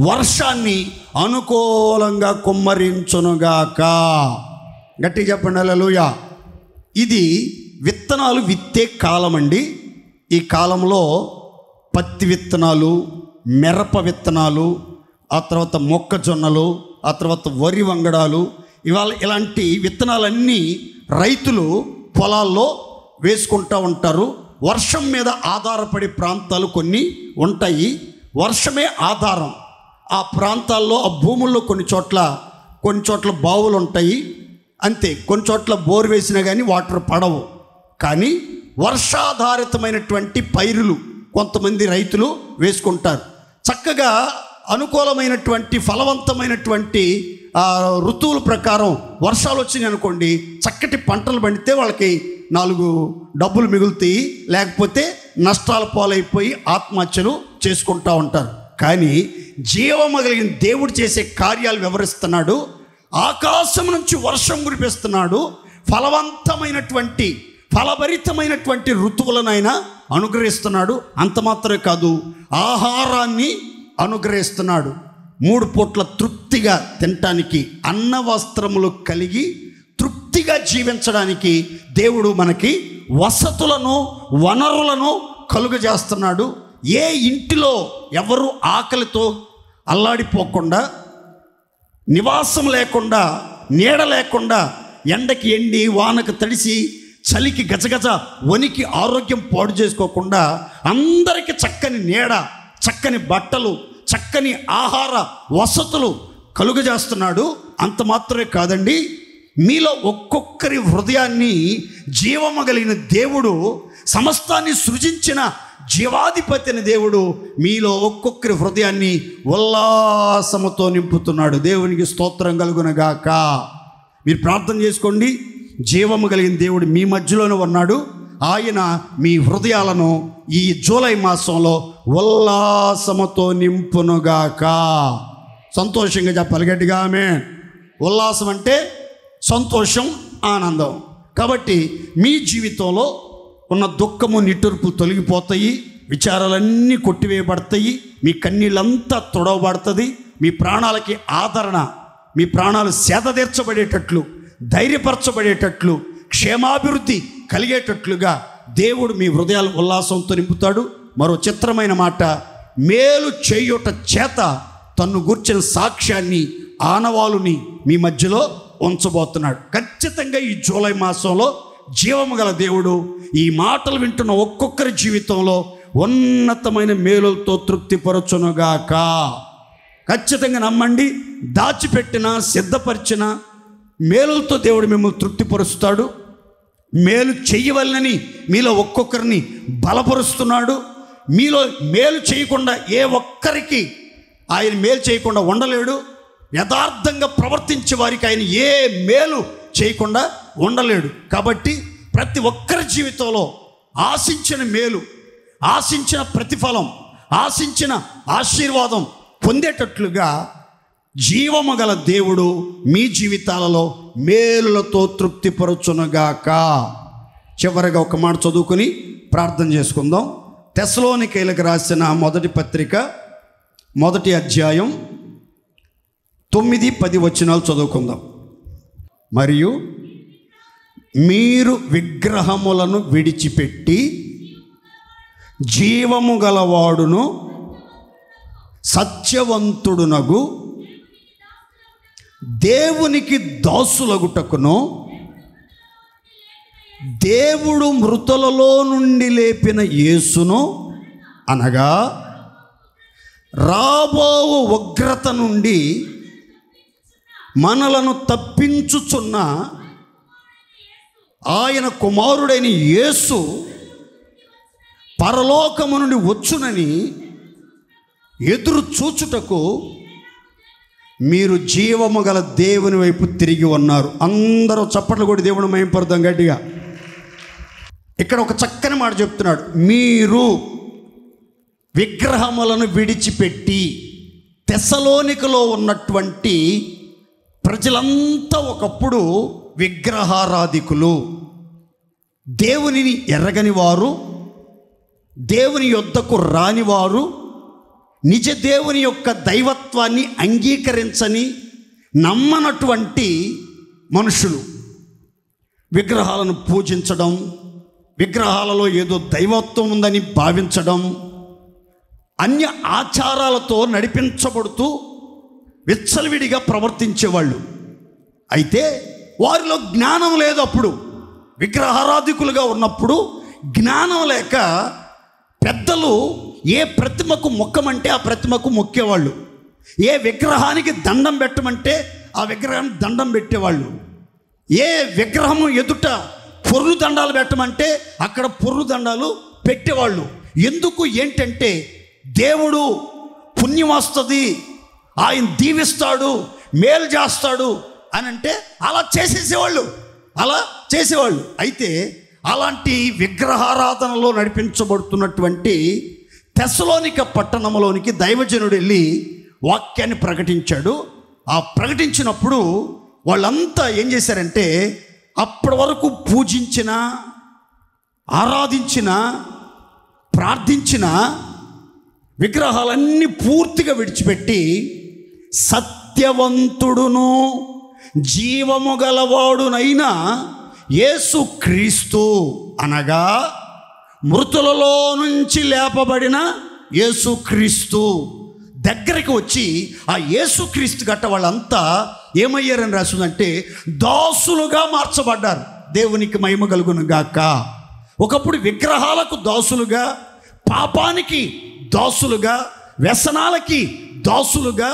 వర్షాన్ని అనుకూలంగా కుమ్మరించునుగాక. గట్టిగా చెప్పండి హల్లెలూయా. ఇది విత్తనాలు విత్తే కాలం అండి. ఈ కాలంలో పత్తి విత్తనాలు, మిరప విత్తనాలు, ఆ తర్వాత మొక్కజొన్నలు, ఆ తర్వాత వరి వంగడాలు, ఇలాంటి విత్తనాలన్నీ రైతులు పొలాల్లో వేసుకుంటూ ఉంటారు. వర్షం మీద ఆధారపడే ప్రాంతాలు కొన్ని ఉంటాయి. వర్షమే ఆధారం. ఆ ప్రాంతాల్లో, ఆ భూముల్లో కొన్ని చోట్ల బావులు ఉంటాయి అంతే. కొన్ని చోట్ల బోర్ వేసినా కానీ వాటర్ పడవు. కానీ వర్షాధారితమైనటువంటి పైరులు కొంతమంది రైతులు వేసుకుంటారు. చక్కగా అనుకూలమైనటువంటి ఫలవంతమైనటువంటి ఋతువుల ప్రకారం వర్షాలు వచ్చినాయి అనుకోండి, చక్కటి పంటలు పండితే వాళ్ళకి 4 డబ్బులు మిగులుతాయి, లేకపోతే నష్టాల పాలైపోయి ఆత్మహత్యలు చేసుకుంటూ ఉంటారు. కానీ జీవము కలిగిన దేవుడు చేసే కార్యాలు వివరిస్తున్నాడు. ఆకాశం నుంచి వర్షం కురిపిస్తున్నాడు, ఫలభరితమైనటువంటి ఋతువులను ఆయన అనుగ్రహిస్తున్నాడు. అంత మాత్రమే కాదు, ఆహారాన్ని అనుగ్రహిస్తున్నాడు. 3 పూట్ల తృప్తిగా తినటానికి, అన్న వస్త్రములు కలిగి తృప్తిగా జీవించడానికి దేవుడు మనకి వసతులను, వనరులను కలుగజేస్తున్నాడు. ఏ ఇంటిలో ఎవరు ఆకలితో అల్లాడిపోకుండా, నివాసం లేకుండా, నీడ లేకుండా, ఎండకి ఎండి వానకు తడిసి చలికి గజగజ వణికి ఆరోగ్యం పాడు చేసుకోకుండా అందరికీ చక్కని నీడ, చక్కని బట్టలు, చక్కని ఆహార వసతులు కలుగజేస్తున్నాడు. అంత మాత్రమే కాదండి, మీలో ఒక్కొక్కరి హృదయాన్ని జీవము కలిగిన దేవుడు, సమస్తాన్ని సృజించిన జీవాధిపతిని దేవుడు మీలో ఒక్కొక్కరి హృదయాన్ని ఉల్లాసముతో నింపుతున్నాడు. దేవునికి స్తోత్రం కలుగునగాక. మీరు ప్రార్థన చేసుకోండి. జీవము కలిగిన దేవుడు మీ మధ్యలోనే ఉన్నాడు. ఆయన మీ హృదయాలను ఈ జూలై మాసంలో ఉల్లాసముతో నింపునుగాక. సంతోషంగా చెప్పాలి గట్టిగా ఆమేన్. ఉల్లాసం అంటే సంతోషం, ఆనందం. కాబట్టి మీ జీవితంలో ఉన్న దుఃఖము నిట్టూర్పు తొలగిపోతాయి, విచారాలన్నీ కొట్టివేయబడతాయి, మీ కన్నీళ్ళంతా తొడవబడుతుంది, మీ ప్రాణాలకి ఆదరణ, మీ ప్రాణాలు సేద తీర్చబడేటట్లు, ధైర్యపరచబడేటట్లు, క్షేమాభివృద్ధి కలిగేటట్లుగా దేవుడు మీ హృదయాలు ఉల్లాసంతో నింపుతాడు. మరో చిత్రమైన మాట, మేలు చేయుట చేత తన్ను గూర్చిన సాక్ష్యాన్ని, ఆనవాలుని మీ మధ్యలో ఉంచబోతున్నాడు. ఖచ్చితంగా ఈ జూలై మాసంలో జీవము గల దేవుడు ఈ మాటలు వింటున్న ఒక్కొక్కరి జీవితంలో ఉన్నతమైన మేలులతో తృప్తిపరచునుగాక. ఖచ్చితంగా నమ్మండి. దాచిపెట్టిన, సిద్ధపరిచిన మేలులతో దేవుడు మిమ్మల్ని తృప్తిపరుస్తాడు. మేలు చెయ్యవలనని మీలో ఒక్కొక్కరిని బలపరుస్తున్నాడు. మీలో మేలు చేయకుండా ఏ ఒక్కరికి ఆయన మేలు చేయకుండా ఉండలేడు. యథార్థంగా ప్రవర్తించే వారికి ఆయన ఏ మేలు చేయకుండా ఉండలేడు. కాబట్టి ప్రతి ఒక్కరి జీవితంలో ఆశించిన మేలు, ఆశించిన ప్రతిఫలం, ఆశించిన ఆశీర్వాదం పొందేటట్లుగా జీవము గల దేవుడు మీ జీవితాలలో మేలులతో తృప్తిపరచునుగాక. చివరిగా ఒక మాట చదువుకొని ప్రార్థన చేసుకుందాం. తెస్సలోనికైలకు రాసిన మొదటి పత్రిక 1వ అధ్యాయం 9-10 వచనాలు చదువుకుందాం. మరియు మీరు విగ్రహములను విడిచిపెట్టి జీవము గలవాడును సత్యవంతుడునగు దేవునికి దాసులగుటకును దేవుడు మృతులలో నుండి లేపిన యేసును, అనగా రాబో ఉగ్రత నుండి మనలను తప్పించుచున్న ఆయన కుమారుడైన యేసు పరలోకము నుండి వచ్చునని ఎదురు చూచుటకు మీరు జీవము గల దేవుని వైపు తిరిగి ఉన్నారు. అందరూ చప్పట్లు కొట్టి దేవుని మహిమపడదాం గట్టిగా. ఇక్కడ ఒక చక్కని మాట చెప్తున్నాడు. మీరు విగ్రహములను విడిచిపెట్టి, తెస్సలోనికలో ఉన్నటువంటి ప్రజలంతా ఒకప్పుడు విగ్రహారాధికులు, దేవునిని ఎరగని వారు, దేవుని యొద్దకు రానివారు, నిజ దేవుని యొక్క దైవత్వాన్ని అంగీకరించని, నమ్మనటువంటి మనుషులు విగ్రహాలను పూజించడం, విగ్రహాలలో ఏదో దైవత్వం ఉందని భావించడం, అన్య ఆచారాలతో నడిపించబడుతూ విచ్చలవిడిగా ప్రవర్తించేవాళ్ళు. అయితే వారిలో జ్ఞానం లేదు. అప్పుడు విగ్రహారాధికులుగా ఉన్నప్పుడు జ్ఞానం లేక పెద్దలు ఏ ప్రతిమకు మొక్కమంటే ఆ ప్రతిమకు మొక్కేవాళ్ళు, ఏ విగ్రహానికి దండం పెట్టమంటే ఆ విగ్రహానికి దండం పెట్టేవాళ్ళు, ఏ విగ్రహము ఎదుట పొర్రు దండాలు పెట్టమంటే అక్కడ పొర్రు దండాలు పెట్టేవాళ్ళు. ఎందుకు ఏంటంటే దేవుడు పుణ్యం వస్తుంది, ఆయన దీవిస్తాడు, మేలు చేస్తాడు అని అంటే అలా చేసేవాళ్ళు. అయితే అలాంటి విగ్రహారాధనలో నడిపించబడుతున్నటువంటి తెస్సలోనిక పట్టణంలోనికి దైవజనుడు వెళ్ళి వాక్యాన్ని ప్రకటించాడు. ఆ ప్రకటించినప్పుడు వాళ్ళంతా ఏం చేశారంటే, అప్పటి వరకు పూజించిన, ఆరాధించిన, ప్రార్థించిన విగ్రహాలన్నీ పూర్తిగా విడిచిపెట్టి సత్యవంతుడును జీవము గలవాడునైన యేసు క్రీస్తు, అనగా మృతులలో నుంచి లేపబడిన యేసు క్రీస్తు దగ్గరికి వచ్చి ఆ యేసు క్రీస్తు గట్ట వాళ్ళంతా ఏమయ్యారని రాసిందంటే దాసులుగా మార్చబడ్డారు. దేవునికి మహిమ కలుగును గాక. ఒకప్పుడు విగ్రహాలకు దాసులుగా, పాపానికి దాసులుగా, వ్యసనాలకి దాసులుగా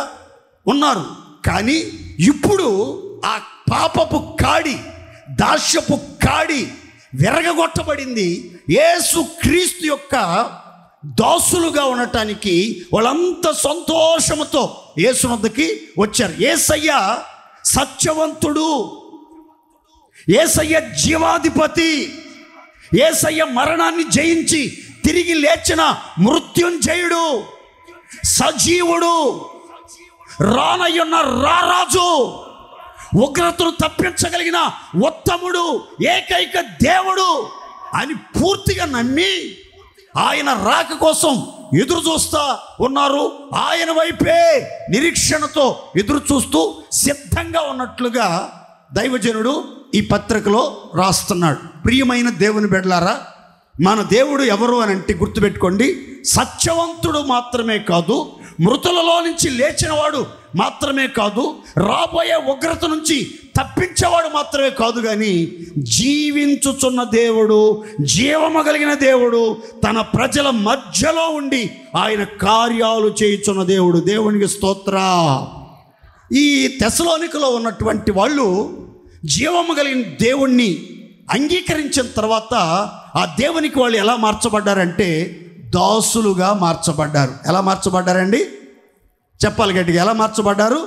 ఉన్నారు. కానీ ఇప్పుడు ఆ పాపపు కాడి, దాస్యపు కాడి విరగగొట్టబడింది. యేసు క్రీస్తు యొక్క దాసులుగా ఉండటానికి వాళ్ళంతా సంతోషంతో యేసు వద్దకి వచ్చారు. యేసయ్య సత్యవంతుడు, యేసయ్య జీవాధిపతి, యేసయ్య మరణాన్ని జయించి తిరిగి లేచిన మృత్యుంజయుడు, సజీవుడు, రానయ్యున్న రారాజు, ఉగ్రతను తప్పించగలిగిన ఉత్తముడు, ఏకైక దేవుడు అని పూర్తిగా నమ్మి ఆయన రాక కోసం ఎదురు చూస్తా ఉన్నారు. ఆయన వైపే నిరీక్షణతో ఎదురు చూస్తూ సిద్ధంగా ఉన్నట్లుగా దైవజనుడు ఈ పత్రికలో రాస్తున్నాడు. ప్రియమైన దేవుని బిడ్డలారా, మన దేవుడు ఎవరు అని అంటే గుర్తుపెట్టుకోండి, సత్యవంతుడు మాత్రమే కాదు, మృతులలో నుంచి లేచినవాడు మాత్రమే కాదు, రాబోయే ఉగ్రత నుంచి తప్పించేవాడు మాత్రమే కాదు, కానీ జీవించుచున్న దేవుడు, జీవము కలిగిన దేవుడు, తన ప్రజల మధ్యలో ఉండి ఆయన కార్యాలు చేయుచున్న దేవుడు. దేవునికి స్తోత్ర. ఈ తెస్సలోనికలో ఉన్నటువంటి వాళ్ళు జీవము కలిగిన దేవుణ్ణి అంగీకరించిన తర్వాత ఆ దేవునికి వాళ్ళు ఎలా మార్చబడ్డారంటే దాసులుగా మార్చబడ్డారు. ఎలా మార్చబడ్డారండి? చెప్పాలి గట్టిగా. ఎలా మార్చబడ్డారు?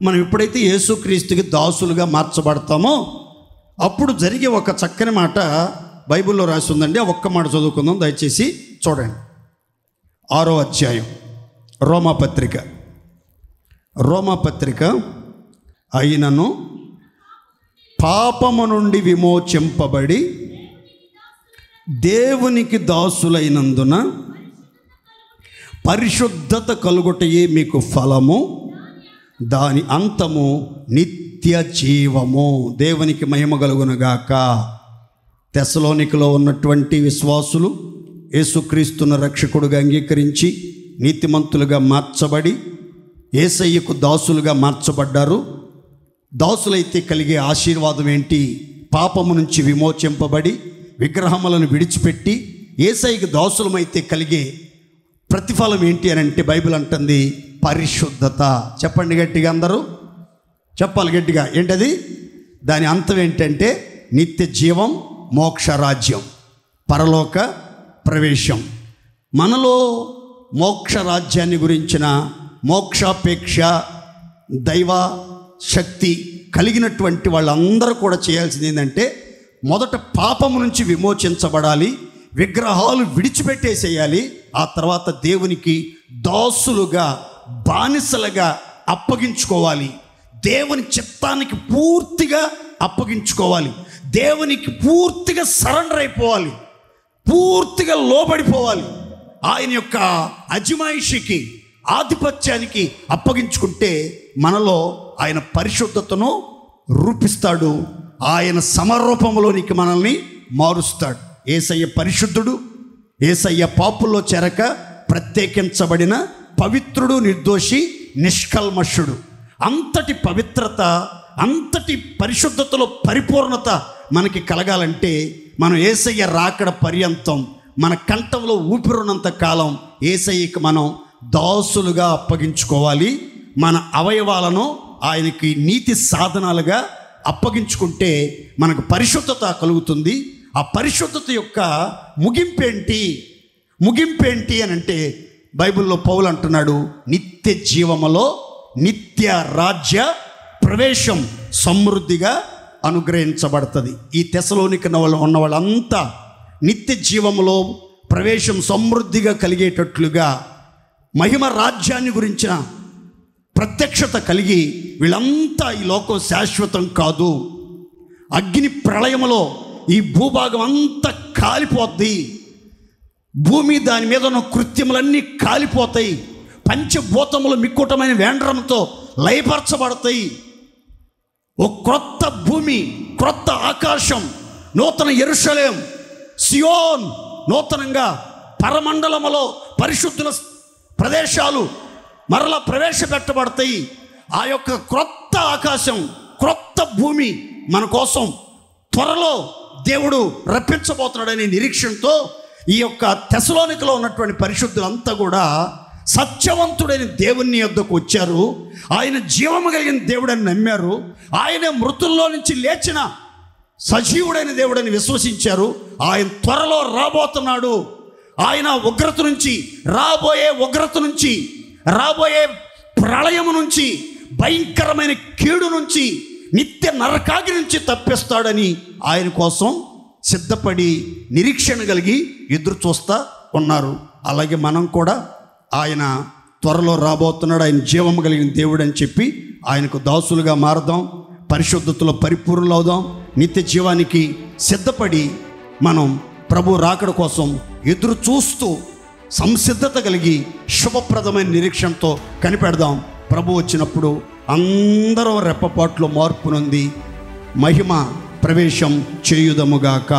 మనం ఎప్పుడైతే యేసుక్రీస్తుకి దాసులుగా మార్చబడతామో అప్పుడు జరిగే ఒక చక్కని మాట బైబిల్లో రాసి ఉందండి. ఆ ఒక్క మాట చదువుకుందాం దయచేసి చూడండి. 6వ అధ్యాయం రోమాపత్రిక అయినను పాపము నుండి విమోచింపబడి దేవునికి దాసులైనందున పరిశుద్ధత కలుగుటయే మీకు ఫలము, దాని అంతము నిత్య జీవము. దేవునికి మహిమ కలుగునుగాక. తెస్సలోనికలో ఉన్నటువంటి విశ్వాసులు యేసుక్రీస్తును రక్షకుడుగా అంగీకరించి నీతిమంతులుగా మార్చబడి యేసయ్యకు దాసులుగా మార్చబడ్డారు. దాసులైతే కలిగే ఆశీర్వాదం ఏంటి? పాపము నుంచి విమోచింపబడి విగ్రహములను విడిచిపెట్టి యేసయ్యకు దాసులమైతే కలిగే ప్రతిఫలం ఏంటి అని అంటే బైబిల్ అంటుంది పరిశుద్ధత. చెప్పండి గట్టిగా, అందరూ చెప్పాలి గట్టిగా. ఏంటది? దాని అంతం ఏంటంటే నిత్య జీవం, మోక్ష రాజ్యం, పరలోక ప్రవేశం. మనలో మోక్ష రాజ్యాన్ని గురించిన మోక్షాపేక్ష, దైవ శక్తి కలిగినటువంటి వాళ్ళందరూ కూడా చేయాల్సింది ఏంటంటే మొదట పాపము నుంచి విమోచించబడాలి, విగ్రహాలు విడిచిపెట్టేసేయాలి, ఆ తర్వాత దేవునికి దాసులుగా, బానిసలుగా అప్పగించుకోవాలి. దేవుని చిత్తానికి పూర్తిగా అప్పగించుకోవాలి. దేవునికి పూర్తిగా సరెండర్ అయిపోవాలి, పూర్తిగా లోబడిపోవాలి. ఆయన యొక్క అజమాయిషికి, ఆధిపత్యానికి అప్పగించుకుంటే మనలో ఆయన పరిశుద్ధతను రూపిస్తాడు. ఆయన సమరూపంలోనికి మనల్ని మారుస్తాడు. యేసయ్య పరిశుద్ధుడు, యేసయ్య పాపుల్లో చెరక ప్రత్యేకించబడిన పవిత్రుడు, నిర్దోషి, నిష్కల్మషుడు. అంతటి పవిత్రత, అంతటి పరిశుద్ధతలో పరిపూర్ణత మనకి కలగాలంటే మనం యేసయ్య రాకడ పర్యంతం మన కంఠంలో ఊపిరున్నంత కాలం యేసయ్యకి మనం దాసులుగా అప్పగించుకోవాలి. మన అవయవాలను ఆయనకి నీతి సాధనాలుగా అప్పగించుకుంటే మనకు పరిశుద్ధత కలుగుతుంది. ఆ పరిశుద్ధత యొక్క ముగింపేంటి అని అంటే బైబిల్లో పౌలు అంటున్నాడు, నిత్య జీవములో నిత్య రాజ్య ప్రవేశం సమృద్ధిగా అనుగ్రహించబడుతుంది. ఈ తెస్సలోనిక ఉన్న వాళ్ళంతా నిత్య జీవములో ప్రవేశం సమృద్ధిగా కలిగేటట్లుగా మహిమ రాజ్యాన్ని గురించిన ప్రత్యక్షత కలిగి వీళ్ళంతా ఈ లోకం శాశ్వతం కాదు, అగ్ని ప్రళయములో ఈ భూభాగం అంతా కాలిపోద్ది, భూమి దాని మీద ఉన్న కృత్యములన్నీ కాలిపోతాయి, పంచభూతములు మిక్కుటమైన వేండ్రంతో లయపరచబడతాయి. ఓ క్రొత్త భూమి, క్రొత్త ఆకాశం, నూతన యెరూషలేం, సియోన్ నూతనంగా పరమండలములో పరిశుద్ధుల ప్రదేశాలు మరలా ప్రవేశపెట్టబడతాయి. ఆ యొక్క క్రొత్త ఆకాశం, క్రొత్త భూమి మన కోసం త్వరలో దేవుడు రప్పించబోతున్నాడనే నిరీక్షణతో ఈ యొక్క తెస్సలోనికలో ఉన్నటువంటి పరిశుద్ధులంతా కూడా సత్యవంతుడైన దేవుని యొద్దకు వచ్చారు. ఆయన జీవము కలిగిన దేవుడని నమ్మారు. ఆయన మృతుల్లో నుంచి లేచిన సజీవుడైన దేవుడని విశ్వసించారు. ఆయన త్వరలో రాబోతున్నాడు. ఆయన ఉగ్రత నుంచి, రాబోయే ప్రళయము నుంచి, భయంకరమైన కీడు నుంచి, నిత్య నరకాగ్ని నుంచి తప్పిస్తాడని ఆయన కోసం సిద్ధపడి నిరీక్షణ కలిగి ఎదురు చూస్తూ ఉన్నారు. అలాగే మనం కూడా ఆయన త్వరలో రాబోతున్నాడు, ఆయన జీవము కలిగిన దేవుడు అని చెప్పి ఆయనకు దాసులుగా మారదాం, పరిశుద్ధతలో పరిపూర్ణులు అవుదాం, నిత్య జీవానికి సిద్ధపడి మనం ప్రభు రాకడ కోసం ఎదురు చూస్తూ సంసిద్ధత కలిగి శుభప్రదమైన నిరీక్షణతో కనిపెడదాం. ప్రభు వచ్చినప్పుడు అందరూ రెప్పపాట్లో మార్పు నొంది మహిమ ప్రవేశం చేయుదముగాక.